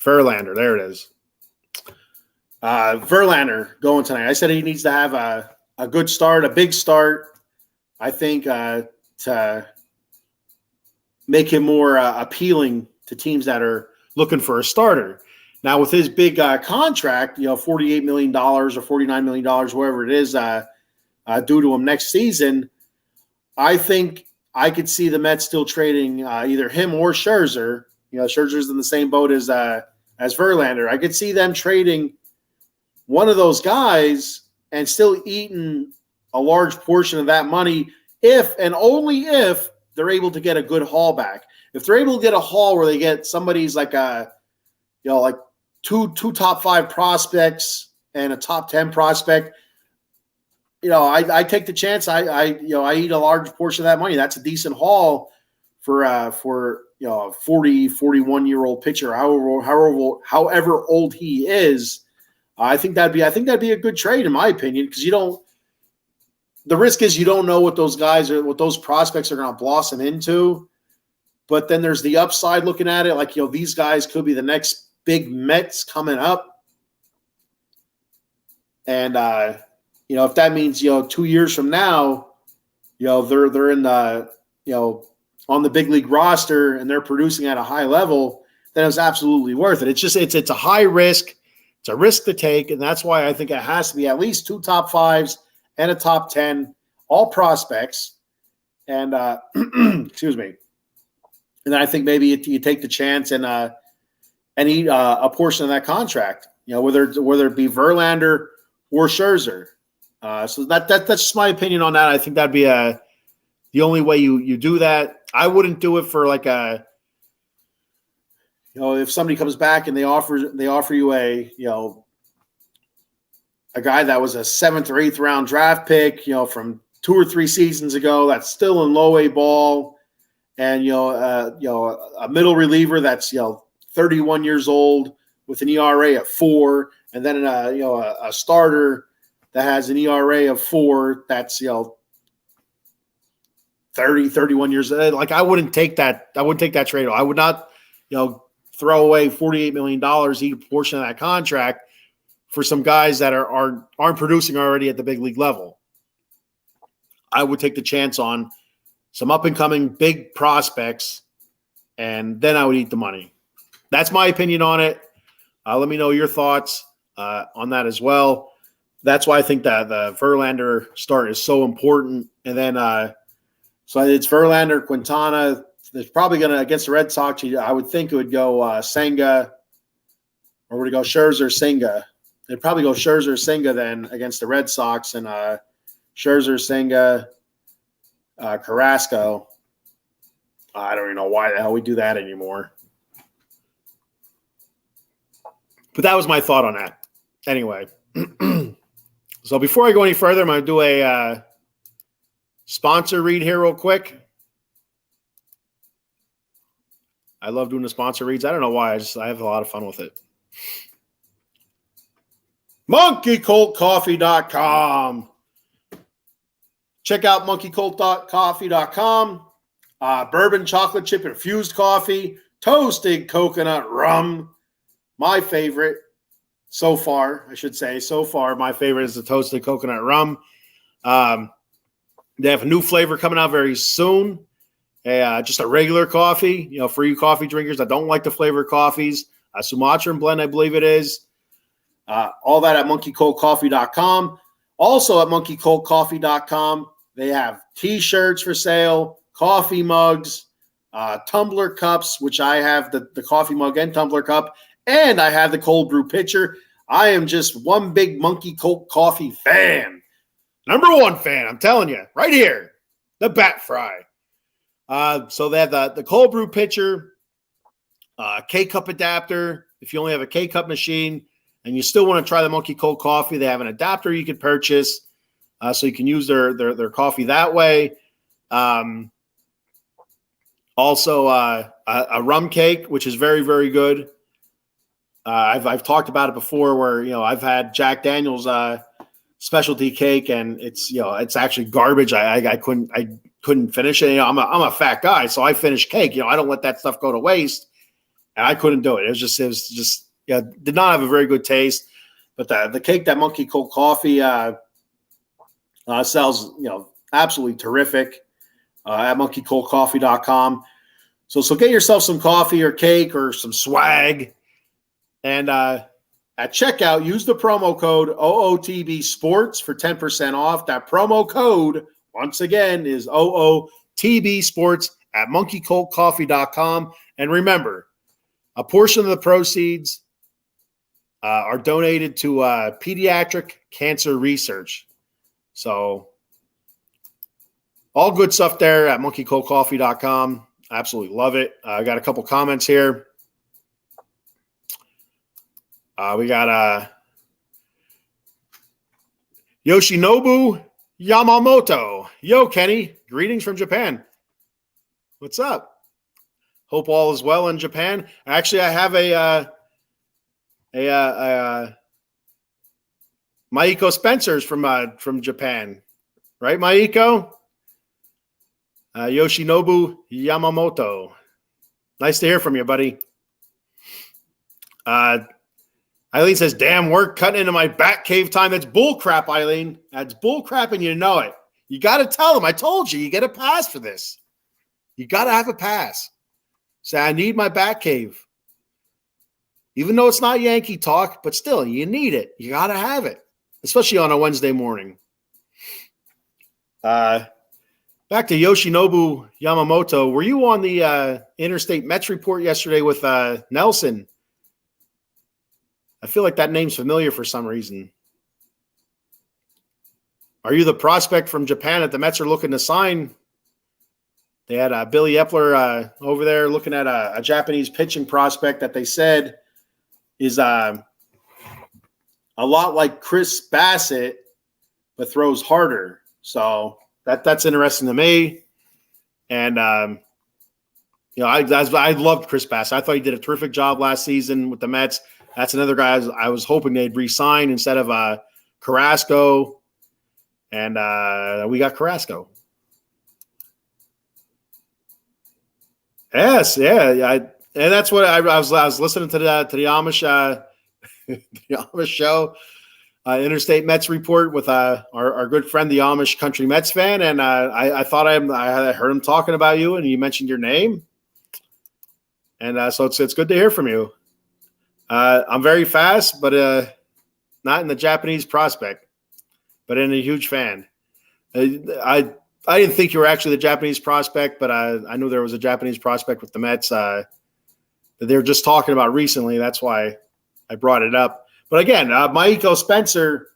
Verlander, there it is. Verlander going tonight. I said he needs to have a good start, a big start, I think, to make him more appealing to teams that are looking for a starter. Now, with his big contract, $48 million or $49 million, whatever it is, due to him next season, I think I could see the Mets still trading either him or Scherzer. Scherzer's in the same boat as Verlander. I could see them trading one of those guys and still eating a large portion of that money if and only if they're able to get a good haul back. If they're able to get a haul where they get somebody's like two top 5 prospects and a top 10 prospect, I take the chance. I eat a large portion of that money. That's a decent haul for a 40, 41-year-old pitcher, however old he is. I think that'd be a good trade in my opinion, because the risk is you don't know what those guys are, what those prospects are going to blossom into. But then there's the upside looking at it, like, these guys could be the next big Mets coming up. And if that means 2 years from now, they're in the on the big league roster and they're producing at a high level, then it's absolutely worth it. It's just it's a high risk. It's a risk to take, and that's why I think it has to be at least 2 top 5s and a top 10, all prospects. And excuse me. And then I think maybe you take the chance and eat a portion of that contract. Whether it be Verlander or Scherzer. So that's just my opinion on that. I think that'd be the only way you do that. I wouldn't do it for like if somebody comes back and they offer you a guy that was a 7th or 8th round draft pick, from 2 or 3 seasons ago, that's still in low A ball, and a middle reliever that's 31 years old with an ERA of 4, and then a starter that has an ERA of 4 that's 30, 31 years old. Like, I wouldn't take that. I wouldn't take that trade. I would not throw away $48 million, eat a portion of that contract for some guys that aren't producing already at the big league level. I would take the chance on some up-and-coming big prospects, and then I would eat the money. That's my opinion on it. Let me know your thoughts on that as well. That's why I think that the Verlander start is so important. And then so it's Verlander, Quintana. There's probably going to, against the Red Sox, I would think it would go Senga, or would it go Scherzer, Senga? It'd probably go Scherzer, Senga then against the Red Sox, and Scherzer, Senga, Carrasco. I don't even know why the hell we do that anymore. But that was my thought on that. Anyway, so before I go any further, I'm going to do a sponsor read here real quick. I love doing the sponsor reads. I don't know why. I have a lot of fun with it. MonkeyColtCoffee.com. Check out MonkeyColtCoffee.com. Bourbon chocolate chip infused coffee, toasted coconut rum. My favorite so far, my favorite is the toasted coconut rum. They have a new flavor coming out very soon. Just a regular coffee, for you coffee drinkers that don't like the flavored coffees. A Sumatran blend, I believe it is. All that at monkeycoldcoffee.com. Also at monkeycoldcoffee.com, they have T-shirts for sale, coffee mugs, tumbler cups, which I have the coffee mug and tumbler cup, and I have the cold brew pitcher. I am just one big Monkey Colt Coffee fan. Number one fan, I'm telling you, right here, the Bat Frie. So they have the cold brew pitcher, K-cup adapter. If you only have a K-cup machine and you still want to try the Monkey Cold Coffee, they have an adapter you can purchase so you can use their coffee that way. Also, a rum cake, which is very, very good. I've talked about it before where, I've had Jack Daniel's specialty cake and it's actually garbage. I couldn't finish it. I'm a fat guy, so I finish cake. I don't let that stuff go to waste. And I couldn't do it. It was just did not have a very good taste. But the cake that Monkey Cold Coffee sells, absolutely terrific at monkeycoldcoffee.com. So get yourself some coffee or cake or some swag. And at checkout, use the promo code OOTB Sports for 10% off. That promo code, once again, is OOTB Sports at monkeycoldcoffee.com. And remember, a portion of the proceeds are donated to pediatric cancer research. So all good stuff there at monkeycoldcoffee.com. Absolutely love it. I got a couple comments here. We got Yoshinobu Yamamoto. Yo, Kenny. Greetings from Japan. What's up? Hope all is well in Japan. Actually, I have a Maiko Spencer's from Japan, right, Maiko? Yoshinobu Yamamoto. Nice to hear from you, buddy. Eileen says, damn work cutting into my bat cave time. That's bull crap, Eileen. That's bull crap, and you know it. You got to tell them. I told you get a pass for this. You got to have a pass. Say, I need my bat cave. Even though it's not Yankee talk, but still, you need it. You got to have it, especially on a Wednesday morning. Back to Yoshinobu Yamamoto. Were you on the Interstate Mets report yesterday with Nelson? I feel like that name's familiar for some reason. Are you the prospect from Japan that the Mets are looking to sign? They had Billy Epler over there looking at a Japanese pitching prospect that they said is a lot like Chris Bassett, but throws harder. So that's interesting to me. And, I loved Chris Bassett. I thought he did a terrific job last season with the Mets. That's another guy I was hoping they'd re-sign instead of Carrasco. And we got Carrasco. Yes, yeah. And that's what I was listening to the Amish the Amish show, Interstate Mets report with our good friend, the Amish country Mets fan, and I thought I heard him talking about you, and you mentioned your name, and so it's good to hear from you. I'm very fast, but not in the Japanese prospect, but in a huge fan. I didn't think you were actually the Japanese prospect, but I knew there was a Japanese prospect with the Mets that they were just talking about recently. That's why I brought it up. But again, Maiko Spencer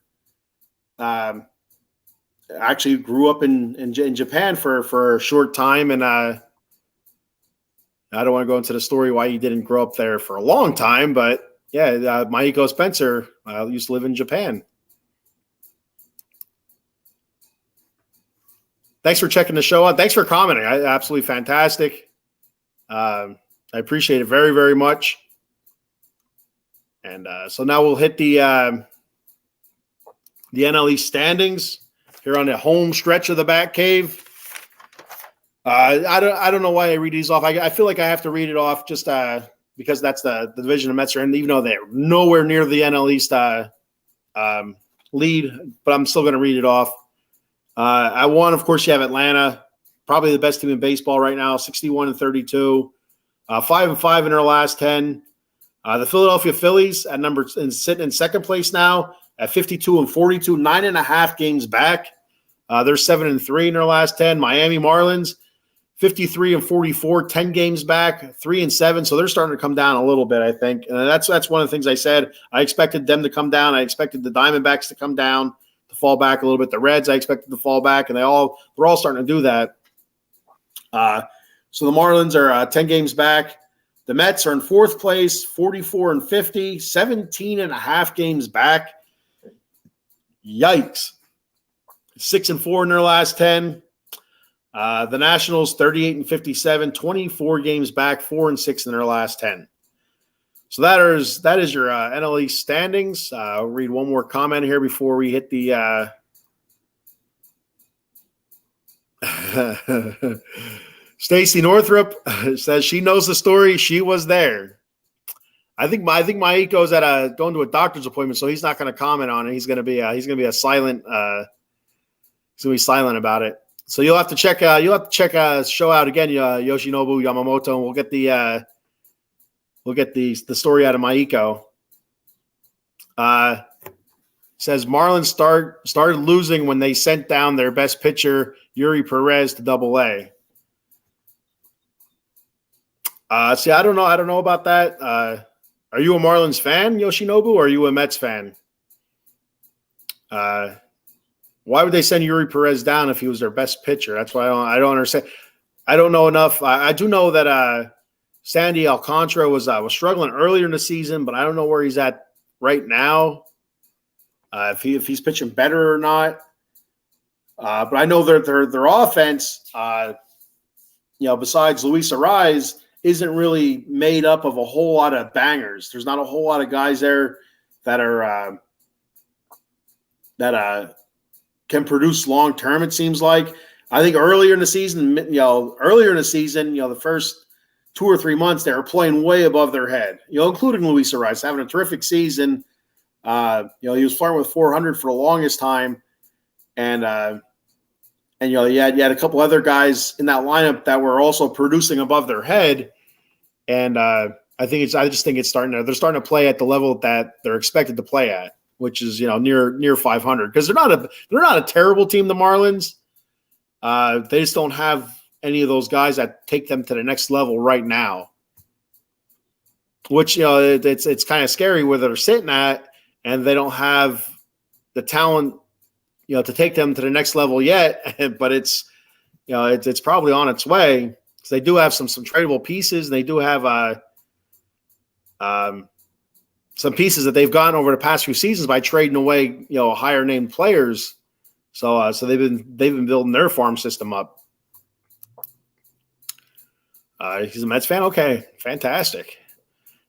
actually grew up in Japan for a short time, and I don't want to go into the story why he didn't grow up there for a long time, but yeah, Maiko Spencer used to live in Japan. Thanks for checking the show out. Thanks for commenting. Absolutely fantastic. I appreciate it very, very much. And so now we'll hit the NL East standings here on the home stretch of the Bat Cave. I don't know why I read these off. I feel like I have to read it off just because that's the division the Mets are in, even though they're nowhere near the NL East lead, but I'm still going to read it off. At 1, of course, you have Atlanta, probably the best team in baseball right now, 61-32, 5-5 in their last 10. The Philadelphia Phillies sitting in second place now at 52-42, 9.5 games back. They're 7-3 in their last 10. Miami Marlins, 53-44, 10 games back, 3-7. So they're starting to come down a little bit, I think. And that's one of the things I said. I expected them to come down. I expected the Diamondbacks to come down, to fall back a little bit. The Reds, I expected to fall back, and they're all starting to do that. So the Marlins are 10 games back. The Mets are in fourth place, 44-50, 17.5 games back. Yikes. 6-4 in their last 10. The Nationals, 38-57, 24 games back, 4-6 in their last 10. So that is your NL East standings. I'll read one more comment here before we hit the Stacy Northrup says she knows the story. She was there. I think Maiko's going to a doctor's appointment, so he's not going to comment on it. He's going to be a silent. He's going to be silent about it. So you'll have to check show out again, Yoshinobu Yamamoto, and we'll get the story out of Maiko. Says Marlins started losing when they sent down their best pitcher Yuri Perez to Double-A. See, I don't know about that. Are you a Marlins fan, Yoshinobu, or are you a Mets fan? Why would they send Yuri Perez down if he was their best pitcher? That's why I don't understand. I don't know enough. I do know that Sandy Alcantara was struggling earlier in the season, but I don't know where he's at right now. If he's pitching better or not. But I know their offense, besides Luis Arraez, isn't really made up of a whole lot of bangers. There's not a whole lot of guys there that are can produce long term. It seems like. I think earlier in the season, the first 2 or 3 months, they were playing way above their head. Including Luis Arraez having a terrific season. He was flirting with 400 for the longest time, and you had a couple other guys in that lineup that were also producing above their head, and I just think it's they're starting to play at the level that they're expected to play at, which is near 500, because they're not a terrible team, the Marlins. They just don't have any of those guys that take them to the next level right now, which it's kind of scary where they're sitting at. And they don't have the talent, to take them to the next level yet. But it's probably on its way, because they do have some tradable pieces. And they do have some pieces that they've gotten over the past few seasons by trading away higher named players. So they've been building their farm system up. He's a Mets fan. Okay, fantastic.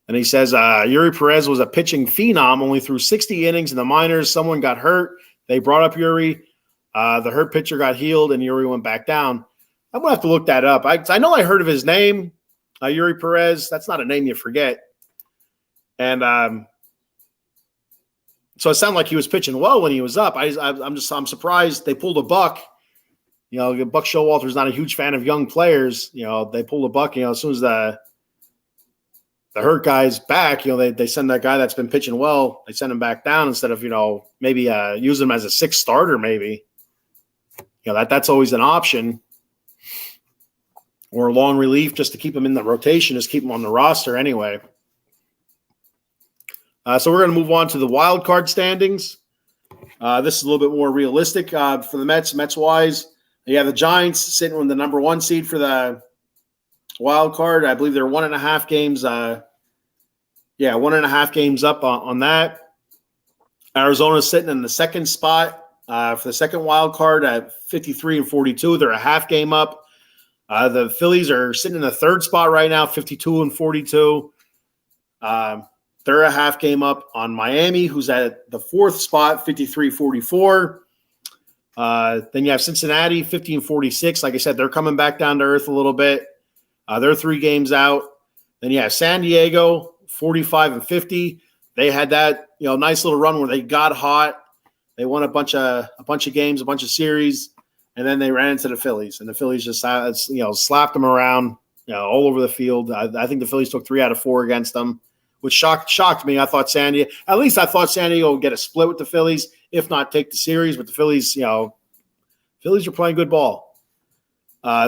And he says Yuri Perez was a pitching phenom, only threw 60 innings in the minors. Someone got hurt. They brought up Yuri. The hurt pitcher got healed, and Yuri went back down. I'm going to have to look that up. I know I heard of his name, Yuri Perez. That's not a name you forget. And so it sounded like he was pitching well when he was up. I'm surprised they pulled a buck. Buck Showalter's not a huge fan of young players. They pulled a buck. As soon as the hurt guy's back, they send that guy that's been pitching well, they send him back down instead of, maybe use him as a sixth starter maybe. That's always an option. Or a long relief just to keep him in the rotation, just keep him on the roster anyway. So we're going to move on to the wild card standings. This is a little bit more realistic for the Mets-wise. You have the Giants sitting on the number 1 seed for the wild card. I believe they're 1.5 games. 1.5 games up on that. Arizona's sitting in the second spot for the second wild card at 53-42. They're a half game up. The Phillies are sitting in the third spot right now, 52-42. They're a half game up on Miami, who's at the 4th spot, 53-44. Then you have Cincinnati, 50-46. Like I said, they're coming back down to earth a little bit. They're 3 games out. Then you have San Diego, 45-50. They had that nice little run where they got hot. They won a bunch of games, a bunch of series, and then they ran into the Phillies, and the Phillies just slapped them around all over the field. I think the Phillies took 3 out of 4 against them, which shocked me. I thought San Diego would get a split with the Phillies, if not take the series. But the Phillies, Phillies are playing good ball.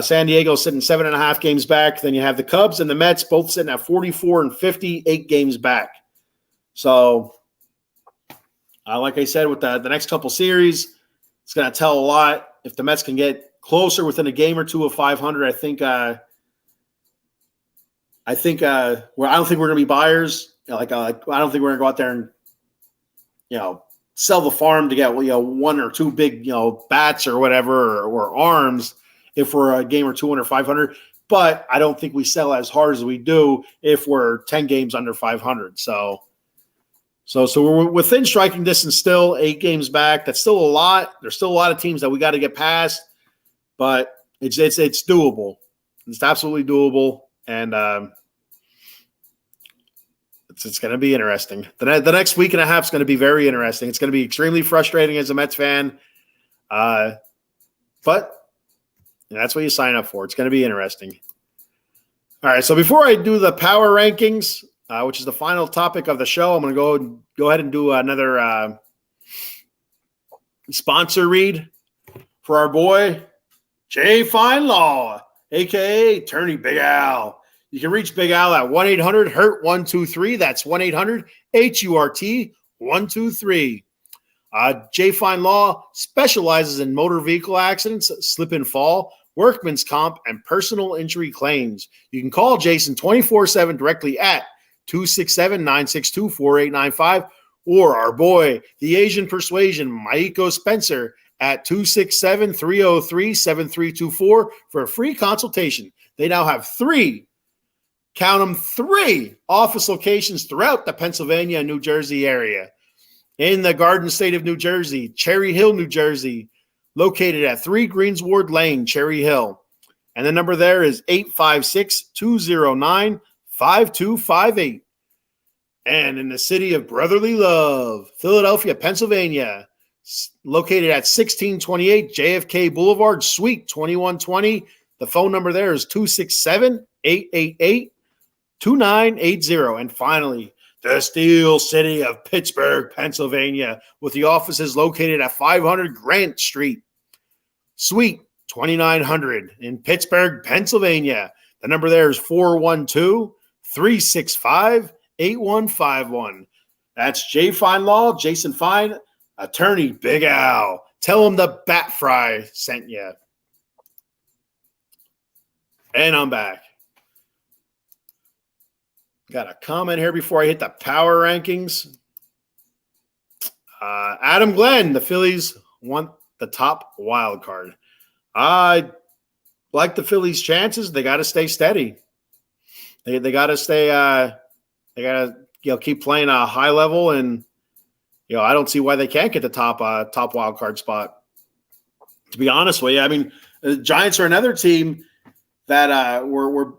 San Diego sitting 7.5 games back. Then you have the Cubs and the Mets both sitting at 44-50, 8 games back. So, like I said, with the next couple series, it's going to tell a lot. If the Mets can get closer within a game or two of 500, I think I don't think we're going to be buyers. I don't think we're going to go out there and sell the farm to get 1 or 2 big bats or whatever or arms if we're a game or 2 under 500. But I don't think we sell as hard as we do if we're 10 games under 500. So we're within striking distance still, 8 games back. That's still a lot. There's still a lot of teams that we got to get past, but it's doable. It's absolutely doable, and it's going to be interesting. The next week and a half is going to be very interesting. It's going to be extremely frustrating as a Mets fan, but that's what you sign up for. It's going to be interesting. All right, so before I do the power rankings, which is the final topic of the show, I'm going to go ahead and do another sponsor read for our boy, Jay Feinlaw, a.k.a. Attorney Big Al. You can reach Big Al at 1-800-HURT-123. That's 1-800-HURT-123. Jay Feinlaw specializes in motor vehicle accidents, slip and fall, workman's comp, and personal injury claims. You can call Jason 24/7 directly at 267-962-4895, or our boy, the Asian Persuasion, Maiko Spencer, at 267-303-7324 for a free consultation. They now have 3 office locations throughout the Pennsylvania and New Jersey area. In the Garden State of New Jersey, Cherry Hill, New Jersey, located at 3 Greensward Lane, Cherry Hill. And the number there is 856-209-5258. And in the city of brotherly love, Philadelphia, Pennsylvania, located at 1628 JFK Boulevard, Suite 2120. The phone number there is 267-888-2980. And finally, the Steel City of Pittsburgh, Pennsylvania, with the offices located at 500 Grant Street, Suite 2900 in Pittsburgh, Pennsylvania. The number there is 412-365-8151. That's Jay Feinlaw, Jason Fine, Attorney Big Al. Tell him the Bat Frie sent you. And I'm back. Got a comment here before I hit the power rankings. Adam Glenn, the Phillies want the top wild card. I like the Phillies' chances. They got to stay steady. They got to stay. They got to keep playing a high level, and I don't see why they can't get the top wild card spot. To be honest with you, I mean, the Giants are another team that were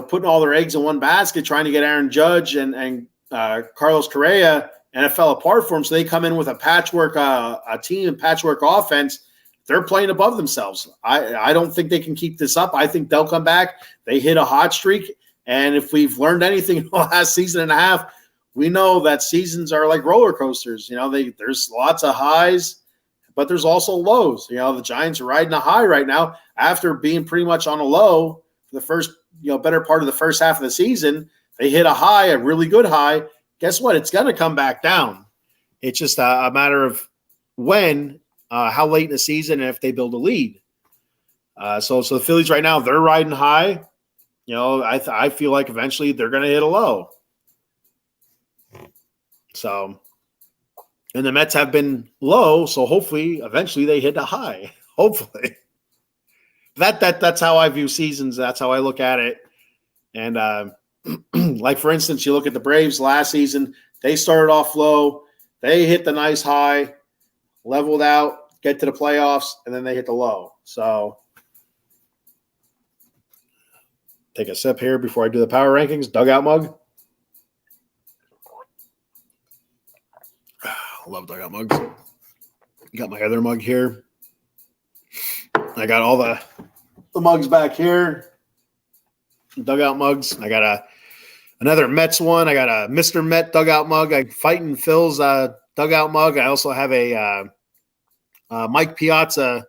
putting all their eggs in one basket, trying to get Aaron Judge and Carlos Correa, and it fell apart for them. So they come in with a patchwork offense. They're playing above themselves. I don't think they can keep this up. I think they'll come back. They hit a hot streak, and if we've learned anything in the last season and a half, we know that seasons are like roller coasters. There's lots of highs, but there's also lows. The Giants are riding a high right now after being pretty much on a low for the first better part of the first half of the season. They hit a high, a really good high. Guess what? It's going to come back down. It's just a matter of when, how late in the season, and if they build a lead. So the Phillies right now, they're riding high. I feel like eventually they're going to hit a low. So, and the Mets have been low, so hopefully eventually they hit a high. Hopefully. That's how I view seasons. That's how I look at it. And like, for instance, you look at the Braves last season, They started off low. They hit the nice high, leveled out, get to the playoffs, and then they hit the low. So take a sip here before I do the power rankings. Dugout mug. I love dugout mugs. Got my other mug here. I got all the mugs back here. Dugout mugs. I got another Mets one. I got a Mr. Met dugout mug. I Fighting Phil's dugout mug. I also have a Mike Piazza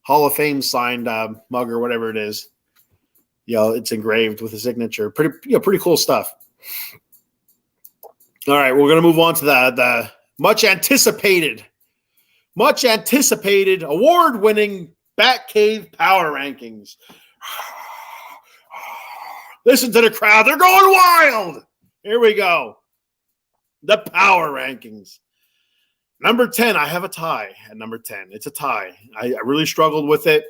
Hall of Fame signed mug or whatever it is. It's engraved with a signature. Pretty cool stuff. All right, we're gonna move on to the much anticipated, award-winning Batcave Power Rankings. Listen to the crowd. They're going wild. Here we go. The Power Rankings. Number 10, I have a tie at number 10. It's a tie. I really struggled with it,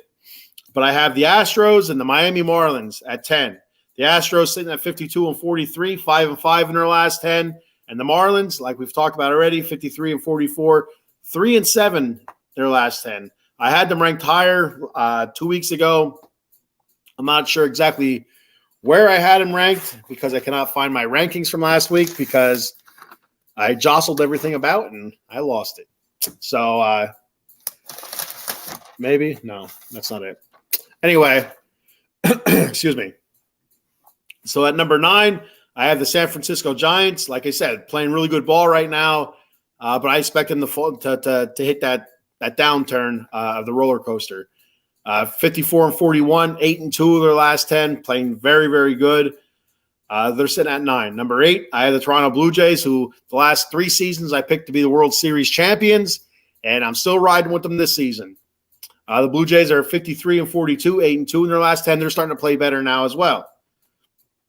but I have the Astros and the Miami Marlins at 10. The Astros sitting at 52-43, 5-5 in their last 10. And the Marlins, like we've talked about already, 53-44, 3-7 their last 10. I had them ranked higher 2 weeks ago. I'm not sure exactly where I had them ranked because I cannot find my rankings from last week because I jostled everything about and I lost it. So maybe. No, that's not it. Anyway, excuse me. So at number 9, I have the San Francisco Giants. Like I said, playing really good ball right now, but I expect them to hit that downturn of the roller coaster. 54-41, 8-2 of their last 10, playing very, very good. They're sitting at 9. Number 8, I have the Toronto Blue Jays, who the last 3 seasons I picked to be the World Series champions, and I'm still riding with them this season. The Blue Jays are 53-42, 8-2 in their last 10. They're starting to play better now as well.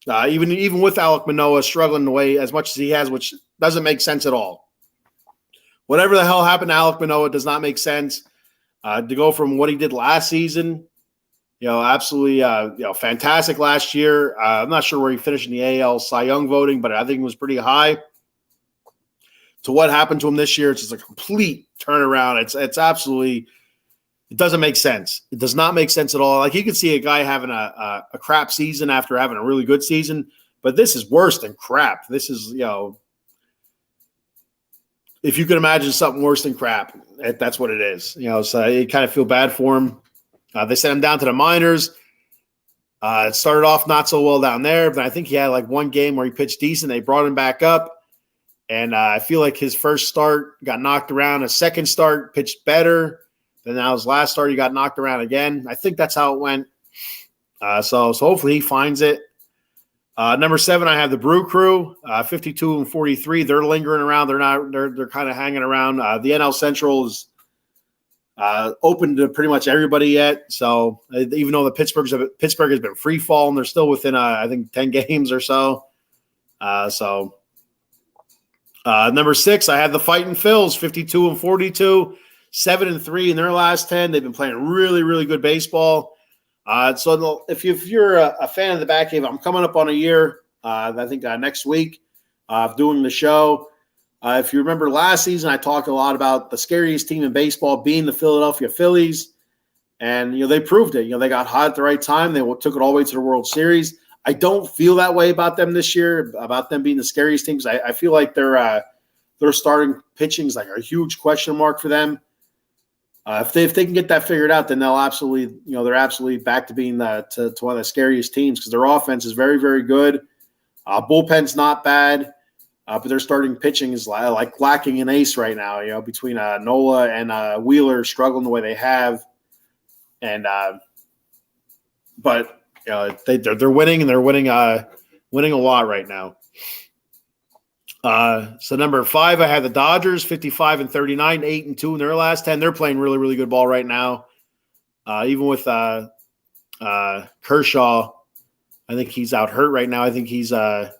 Even with Alek Manoah struggling the way as much as he has, which doesn't make sense at all. Whatever the hell happened to Alek Manoah does not make sense. To go from what he did last season, absolutely, fantastic last year. I'm not sure where he finished in the AL Cy Young voting, but I think it was pretty high. To what happened to him this year, it's just a complete turnaround. It's absolutely, it doesn't make sense. It does not make sense at all. Like you can see a guy having a crap season after having a really good season, but this is worse than crap. This is, if you can imagine something worse than crap, that's what it is. So you kind of feel bad for him. They sent him down to the minors. It started off not so well down there, but I think he had like one game where he pitched decent. They brought him back up, and I feel like his first start got knocked around. His second start pitched better. Then now his last start, he got knocked around again. I think that's how it went. So hopefully he finds it. Number 7, I have the Brew Crew, 52-43. They're lingering around. They're kind of hanging around. The NL Central is open to pretty much everybody yet. So even though Pittsburgh has been free falling, they're still within I think 10 games or so. Number 6, I have the Fighting Phils, 52-42, 7-3 in their last 10. They've been playing really, really good baseball. So if you're a fan of the Batcave, I'm coming up on a year, I think next week, of doing the show. If you remember last season, I talked a lot about the scariest team in baseball being the Philadelphia Phillies. And, they proved it. They got hot at the right time. They took it all the way to the World Series. I don't feel that way about them this year, about them being the scariest teams. I feel like their starting pitching is like a huge question mark for them. If they can get that figured out, then they'll absolutely, they're absolutely back to being to one of the scariest teams because their offense is very, very good. Bullpen's not bad, but their starting pitching is like lacking an ace right now. Between Nola and Wheeler struggling the way they have, and but they're winning and they're winning a lot right now. So number 5, I have the Dodgers, 55-39, 8-2 in their last 10. They're playing really, really good ball right now. Even with Kershaw, I think he's out hurt right now. I think he's throwing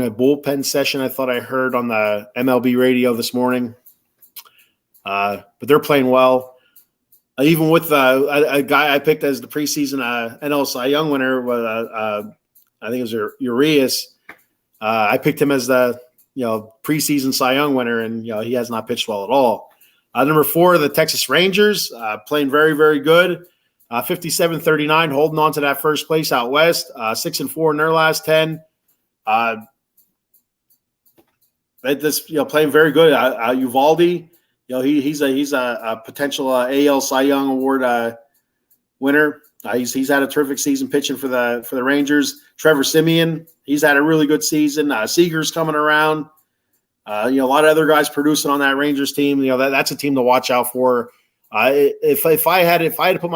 a bullpen session. I thought I heard on the MLB radio this morning. But they're playing well. Even with a guy I picked as the preseason NL Cy Young winner, I think it was Urias. I picked him as the preseason Cy Young winner, and he has not pitched well at all. Number 4, the Texas Rangers, playing very, very good. 57-39, holding on to that first place out west. 6-4 in their last 10. Playing very good. Uvalde, he's a potential AL Cy Young Award winner. He's had a terrific season pitching for the Rangers. Trevor Simeon, he's had a really good season. Seager's coming around. A lot of other guys producing on that Rangers team. That's a team to watch out for. If I had to put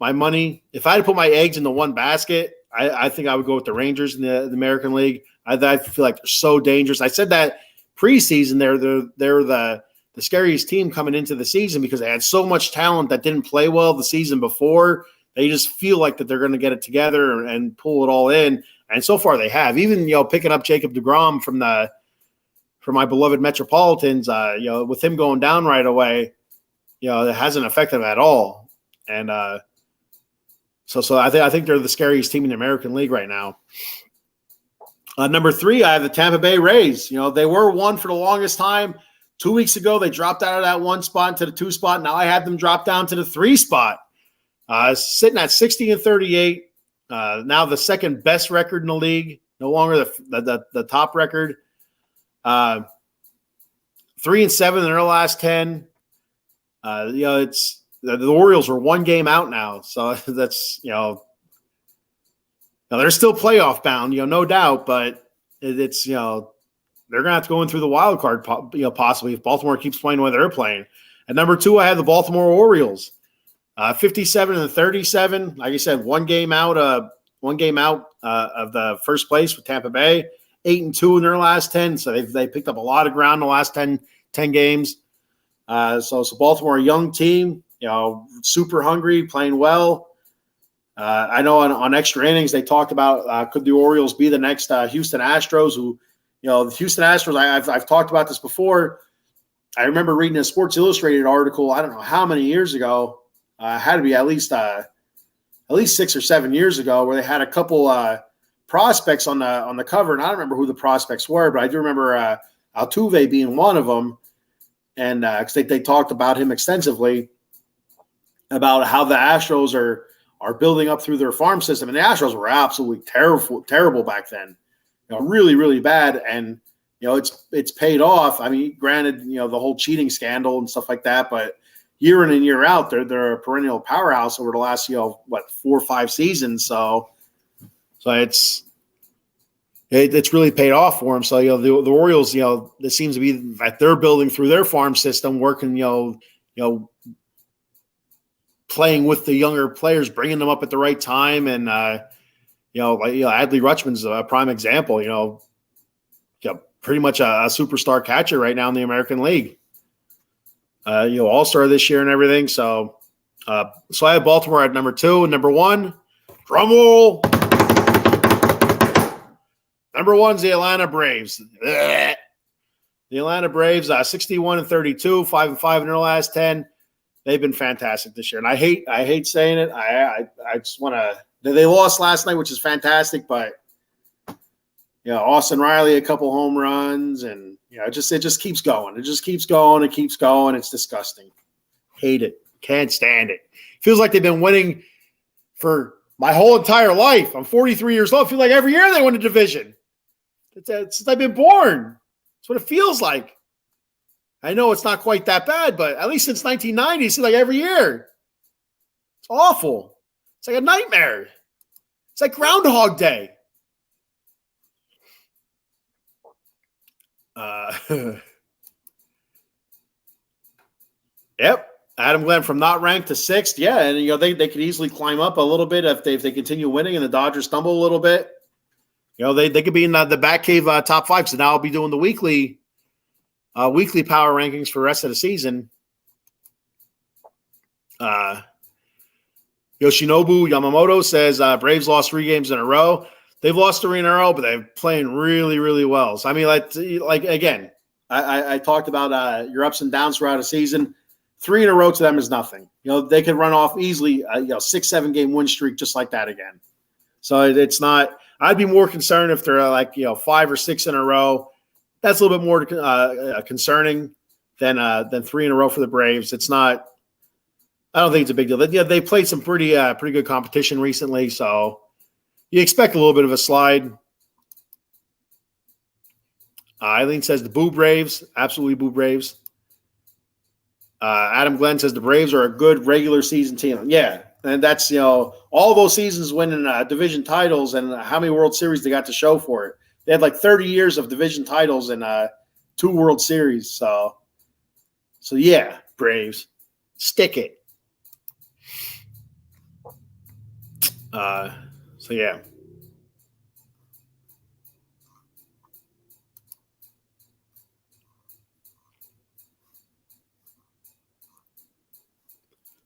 my money, if I had to put my eggs into one basket, I think I would go with the Rangers in the American League. I feel like they're so dangerous. I said that preseason they're the scariest team coming into the season because they had so much talent that didn't play well the season before. They just feel like that they're going to get it together and pull it all in. And so far they have. Even picking up Jacob deGrom from my beloved Metropolitans, with him going down right away, it hasn't affected them at all. And so I think they're the scariest team in the American League right now. Number 3, I have the Tampa Bay Rays. They were 1 for the longest time. 2 weeks ago, they dropped out of that 1 spot into the 2 spot. Now I had them drop down to the 3 spot. Sitting at 60-38. Now the second best record in the league. No longer the top record. 3-7 in their last 10. It's the Orioles are 1 game out now, so that's now they're still playoff bound, no doubt, but it's they're gonna have to go in through the wild card, possibly if Baltimore keeps playing the way they're playing. At number 2, I have the Baltimore Orioles, 57-37. Like I said, 1 game out of the first place with Tampa Bay. 8-2 in their last 10, so they picked up a lot of ground in the last 10 games. So Baltimore, a young team, super hungry, playing well. I know on extra innings they talked about could the Orioles be the next Houston Astros? Who, the Houston Astros. I've talked about this before. I remember reading a Sports Illustrated article. I don't know how many years ago. Had to be at least 6 or 7 years ago, where they had a couple prospects on the cover, and I don't remember who the prospects were, but I do remember Altuve being one of them, and because they talked about him extensively about how the Astros are building up through their farm system, and the Astros were absolutely terrible back then, really, really bad, and it's paid off. I mean, granted, the whole cheating scandal and stuff like that, but year in and year out, they're a perennial powerhouse over the last 4 or 5 seasons. So it's really paid off for them. So the Orioles, it seems to be that they're building through their farm system, working playing with the younger players, bringing them up at the right time, and Adley Rutschman's a prime example. Pretty much a superstar catcher right now in the American League. All-star this year and everything. So I have Baltimore at number 2. And number 1, drum roll. Number 1's the Atlanta Braves. The Atlanta Braves, 61-32, 5-5 in their last 10. They've been fantastic this year, and I hate saying it. I just want to. They lost last night, which is fantastic, but Austin Riley a couple home runs, and it just keeps going. It just keeps going. It keeps going. It's disgusting. Hate it. Can't stand it. Feels like they've been winning for my whole entire life. I'm 43 years old. I feel like every year they win a division. Since I've been born. That's what it feels like. I know it's not quite that bad, but at least since 1990, it seems like every year. It's awful. It's like a nightmare. It's like Groundhog Day. Yep. Adam Glenn from not ranked to 6th. Yeah, and they could easily climb up a little bit if they continue winning and the Dodgers stumble a little bit. They could be in the Batcave top 5. So now I'll be doing the weekly power rankings for the rest of the season. Yoshinobu Yamamoto says Braves lost 3 games in a row. They've lost 3 in a row, but they're playing really, really well. So, I mean, like again, I talked about your ups and downs throughout a season. 3 in a row to them is nothing. They could run off easily 6-7 game win streak just like that again. So it's not I'd be more concerned if they're 5 or 6 in a row. That's a little bit more concerning than 3 in a row for the Braves. It's not. I don't think it's a big deal. They played some pretty good competition recently, so you expect a little bit of a slide. Eileen says the Boo Braves, absolutely Boo Braves. Adam Glenn says the Braves are a good regular season team. Yeah, and that's all those seasons winning division titles and how many World Series they got to show for it. They had 30 years of division titles and 2 World Series. So yeah, Braves, stick it. So yeah.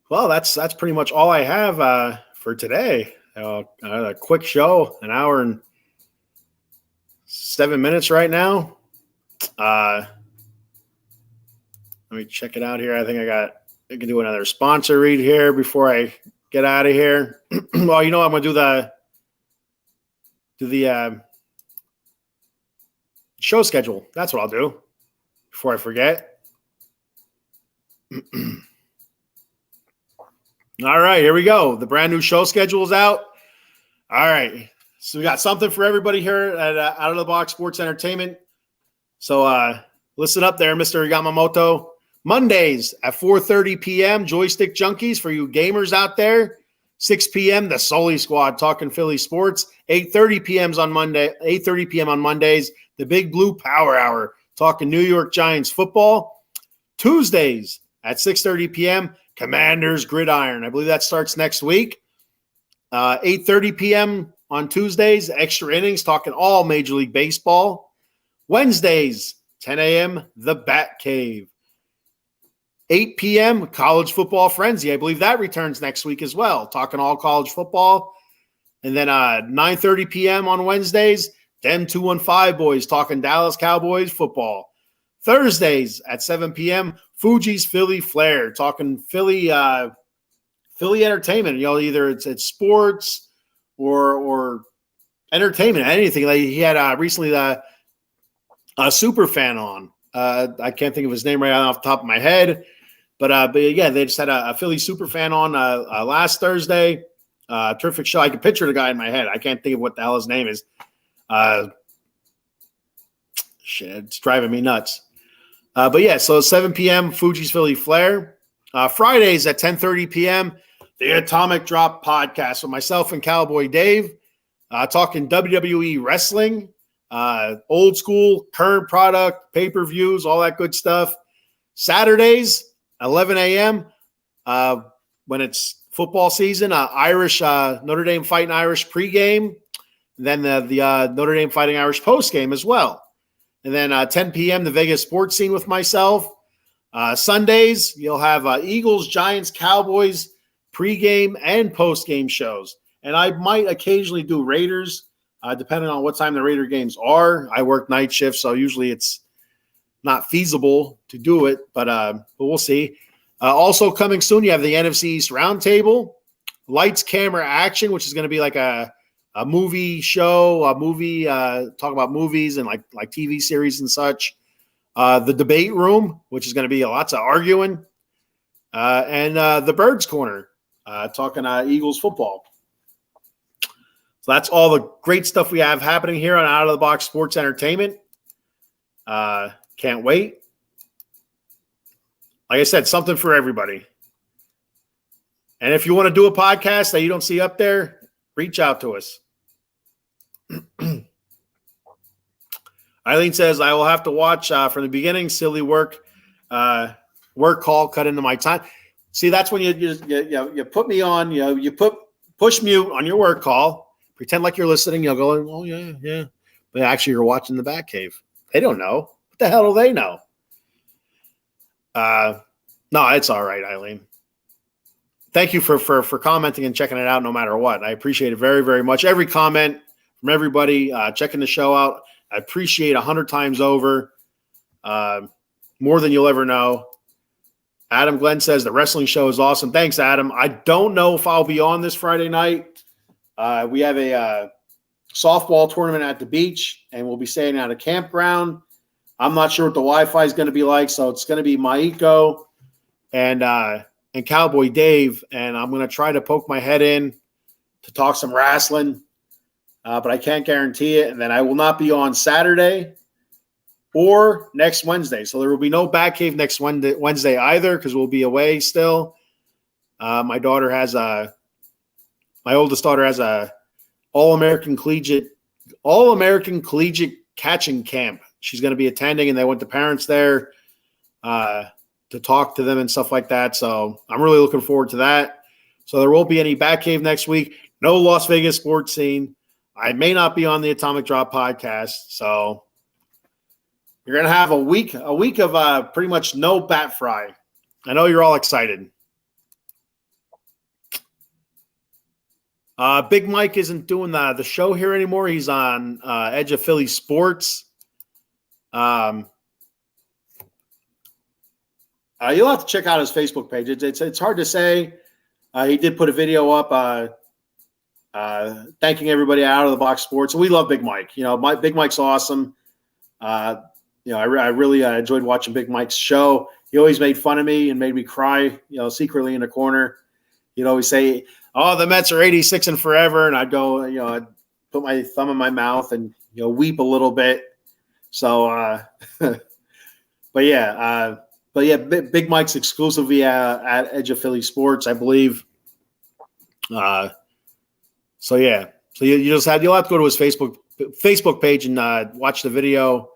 Well, that's pretty much all I have for today. A quick show, an hour and 7 minutes right now. Let me check it out here. I think I can do another sponsor read here before I get out of here. Well, I'm going to do the show schedule. That's what I'll do before I forget. All right, here we go. The brand new show schedule is out. All right. So we got something for everybody here at Out of the Box Sports Entertainment. So listen up there, Mr. Yamamoto. Mondays at 4:30 p.m., Joystick Junkies for you gamers out there. 6 p.m., the Sully Squad talking Philly sports. 8:30 p.m. on Mondays, the Big Blue Power Hour talking New York Giants football. Tuesdays at 6:30 p.m., Commanders Gridiron. I believe that starts next week. 8:30 p.m. on Tuesdays, Extra Innings talking all Major League Baseball. Wednesdays, 10 a.m., the Bat Cave. 8 p.m., College Football Frenzy. I believe that returns next week as well, talking all college football. And then 9:30 p.m. on Wednesdays, Dem 215 Boys talking Dallas Cowboys football. Thursdays at 7 p.m., Fuji's Philly Flair talking Philly entertainment. Either it's sports or entertainment, anything. Like he had recently the super fan on. I can't think of his name right off the top of my head, but yeah, they just had a Philly super fan on last Thursday. Terrific show. I can picture the guy in my head. I can't think of what the hell his name is. Shit, it's driving me nuts. But yeah, so 7 p.m. Fuji's Philly Flair. Fridays at 10:30 p.m. the Atomic Drop podcast with myself and Cowboy Dave, talking WWE wrestling, old school, current product, pay-per-views, all that good stuff. Saturdays, 11 a.m. When it's football season, Irish Notre Dame Fighting Irish pregame, and then the Notre Dame Fighting Irish postgame as well. And then 10 p.m., the Vegas sports scene with myself. Sundays, you'll have Eagles, Giants, Cowboys pregame and postgame shows. And I might occasionally do Raiders, depending on what time the Raider games are. I work night shifts, so usually it's not feasible to do it, but we'll see. Also coming soon, you have the NFC East Roundtable, Lights, Camera, Action, which is going to be like a movie show, talk about movies and like TV series and such. The Debate Room, which is going to be lots of arguing. And the Birds Corner, talking Eagles football. So that's all the great stuff we have happening here on Out of the Box Sports Entertainment. Can't wait. Like I said, something for everybody. And if you want to do a podcast that you don't see up there, reach out to us. Eileen says, I will have to watch from the beginning. Silly work call cut into my time. See, that's when you put me on, you push mute on your work call, pretend like you're listening. You'll go, oh, yeah. But actually, you're watching the Batcave. They don't know. What the hell do they know? No, it's all right, Eileen. Thank you for commenting and checking it out no matter what. I appreciate it very, very much. Every comment from everybody checking the show out, I appreciate 100 times over. More than you'll ever know. Adam Glenn says the wrestling show is awesome. Thanks, Adam. I don't know if I'll be on this Friday night. We have a softball tournament at the beach, and we'll be staying at a campground. I'm not sure what the Wi-Fi is going to be like, so it's going to be Maiko and Cowboy Dave, and I'm going to try to poke my head in to talk some wrestling, but I can't guarantee it. And then I will not be on Saturday or next Wednesday, so there will be no Batcave next Wednesday either because we'll be away still. My oldest daughter has a All-American collegiate catching camp. She's going to be attending, and they want the parents there to talk to them and stuff like that. So I'm really looking forward to that. So there won't be any Batcave next week. No Las Vegas sports scene. I may not be on the Atomic Drop podcast. So you're going to have a week of pretty much no Bat Frie. I know you're all excited. Big Mike isn't doing the show here anymore. He's on Edge of Philly Sports. You'll have to check out his Facebook page. It's hard to say. He did put a video up thanking everybody out of the box sports. And we love Big Mike. Big Mike's awesome. I really enjoyed watching Big Mike's show. He always made fun of me and made me cry, secretly in the corner. He'd always say, "Oh, the Mets are 86 and forever." And I'd go, I'd put my thumb in my mouth and, weep a little bit. So, Big Mike's exclusively at Edge of Philly Sports, I believe. So you'll have to go to his Facebook page and watch the video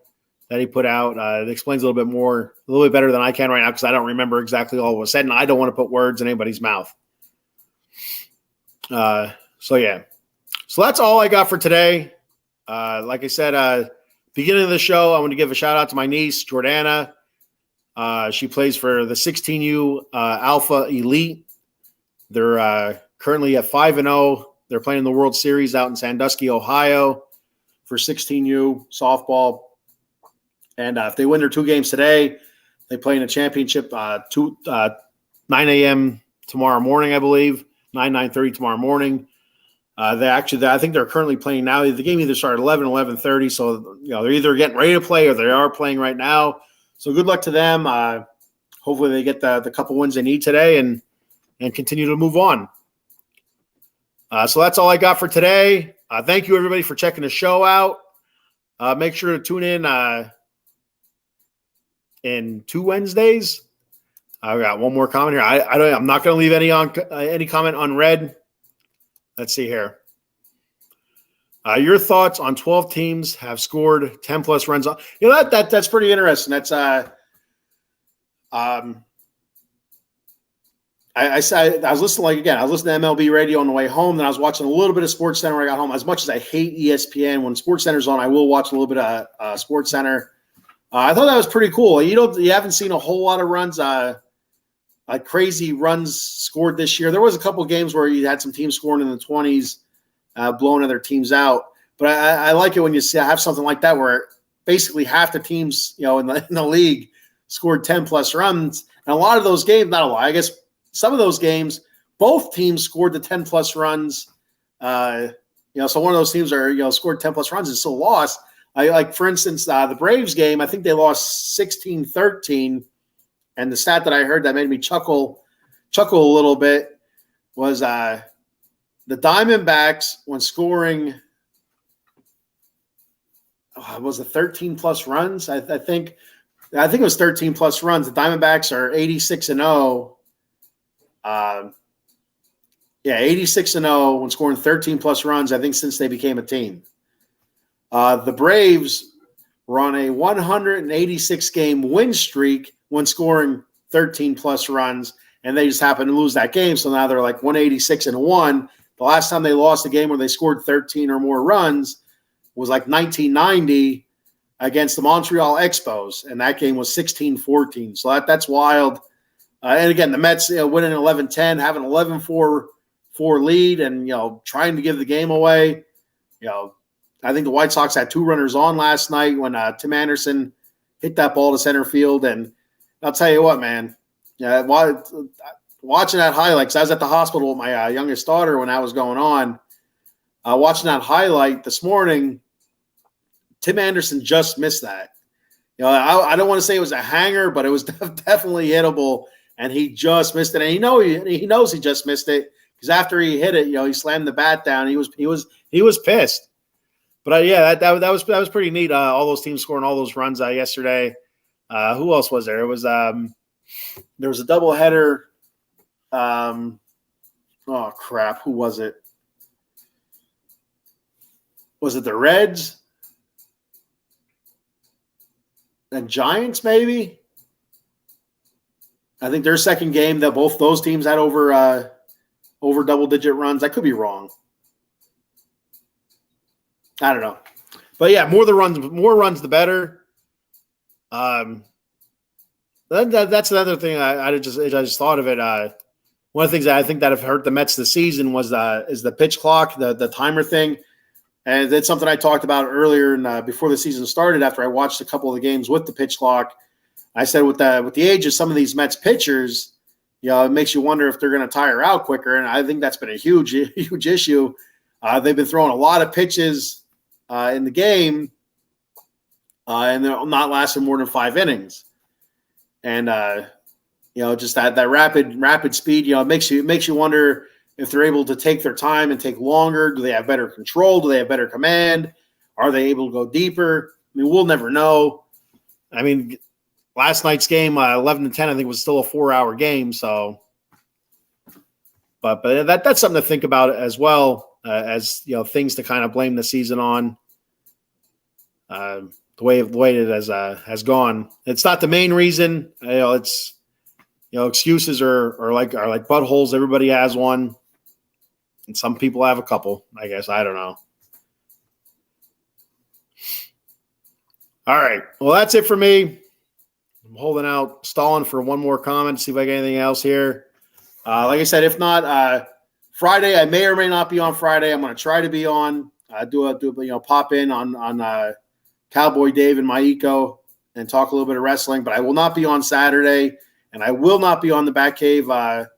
that he put out. It explains a little bit better than I can right now because I don't remember exactly all what was said, and I don't want to put words in anybody's mouth. So that's all I got for today. Like I said, beginning of the show, I want to give a shout out to my niece, Jordana. She plays for the 16U Alpha Elite. They're currently at 5-0. They're playing in the World Series out in Sandusky, Ohio for 16U softball. And if they win their 2 games today, they play in a championship 9 a.m. tomorrow morning, I believe. 9:30 tomorrow morning. I think they're currently playing now. The game either started 11:30, so they're either getting ready to play or they are playing right now. So good luck to them. Hopefully they get the couple wins they need today and continue to move on. So that's all I got for today. Thank you everybody for checking the show out. Make sure to tune in 2 Wednesdays. I got one more comment here. I'm not going to leave any comment unread. Let's see here. Your thoughts on 12 teams have scored 10 plus runs. That's pretty interesting. That's I was listening to MLB radio on the way home, and I was watching a little bit of Sports Center when I got home. As much as I hate ESPN, when Sports Center's on, I will watch a little bit of Sports Center. I thought that was pretty cool. You haven't seen a whole lot of runs. Crazy runs scored this year. There was a couple of games where you had some teams scoring in the 20s, blowing other teams out. But I like it when you have something like that where basically half the teams, in the league scored 10 plus runs. And a lot of those games, not a lot, I guess some of those games, both teams scored the 10 plus runs. So one of those teams scored 10 plus runs and still lost. For instance, the Braves game, I think they lost 16-13. And the stat that I heard that made me chuckle a little bit was the Diamondbacks, when scoring, was it 13 plus runs? I think it was 13 plus runs. The Diamondbacks are 86-0. 86-0 when scoring 13 plus runs, I think, since they became a team. The Braves were on a 186 game win streak when scoring 13 plus runs, and they just happened to lose that game. So now they're like 186-1. The last time they lost a game where they scored 13 or more runs was like 1990 against the Montreal Expos, and that game was 16-14. So that's wild. And again, the Mets winning 11-10, having an 11-4 lead, and trying to give the game away. I think the White Sox had 2 runners on last night when Tim Anderson hit that ball to center field. And I'll tell you what, man, watching that highlight, 'cause I was at the hospital with my youngest daughter when that was going on. watching that highlight this morning, Tim Anderson just missed that. I don't want to say it was a hanger, but it was definitely hittable, and he just missed it. And he knows he just missed it because after he hit it, he slammed the bat down. He was pissed. But that was pretty neat. All those teams scoring all those runs yesterday. Who else was there? It was there was a doubleheader. Oh crap! Who was it? Was it the Reds and Giants? Maybe. I think their second game that both those teams had over double-digit runs. I could be wrong. I don't know, but yeah, more runs, the better. That's another thing I just thought of it. One of the things that I think that have hurt the Mets this season is the pitch clock, the timer thing, and that's something I talked about earlier before the season started. After I watched a couple of the games with the pitch clock, I said with the age of some of these Mets pitchers, it makes you wonder if they're going to tire out quicker, and I think that's been a huge issue. They've been throwing a lot of pitches in the game, and they're not lasting more than 5 innings. And just that rapid speed, it makes you wonder if they're able to take their time and take longer. Do they have better control? Do they have better command? Are they able to go deeper? I mean, we'll never know. I mean, last night's game, 11-10, I think was still a 4-hour game. So, but that's something to think about as well. As things to kind of blame the season on, the way it has gone. It's not the main reason. It's excuses are like buttholes. Everybody has one, and some people have a couple. I guess I don't know. All right, well that's it for me. I'm holding out, stalling for one more comment. See if I get anything else here. Like I said, if not. Friday, I may or may not be on Friday. I'm going to try to be on. Pop in on Cowboy Dave and Maiko and talk a little bit of wrestling. But I will not be on Saturday, and I will not be on the Batcave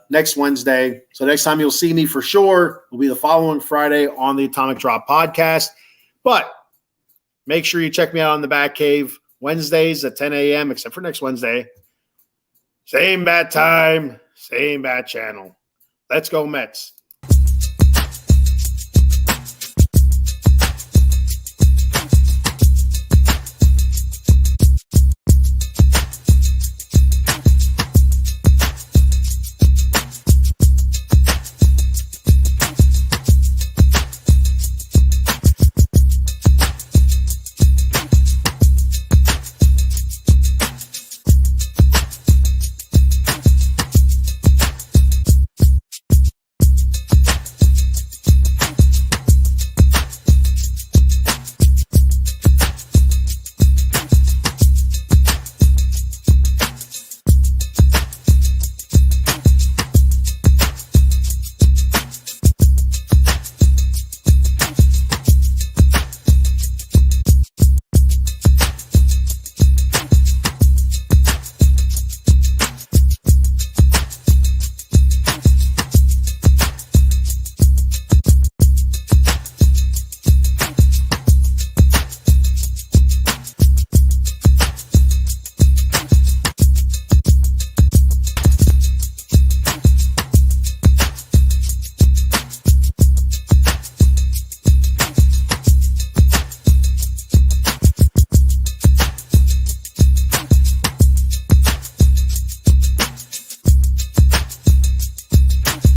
next Wednesday. So next time you'll see me for sure will be the following Friday on the Atomic Drop podcast. But make sure you check me out on the Batcave Wednesdays at 10 a.m. except for next Wednesday. Same bat time. Same bat channel. Let's go Mets.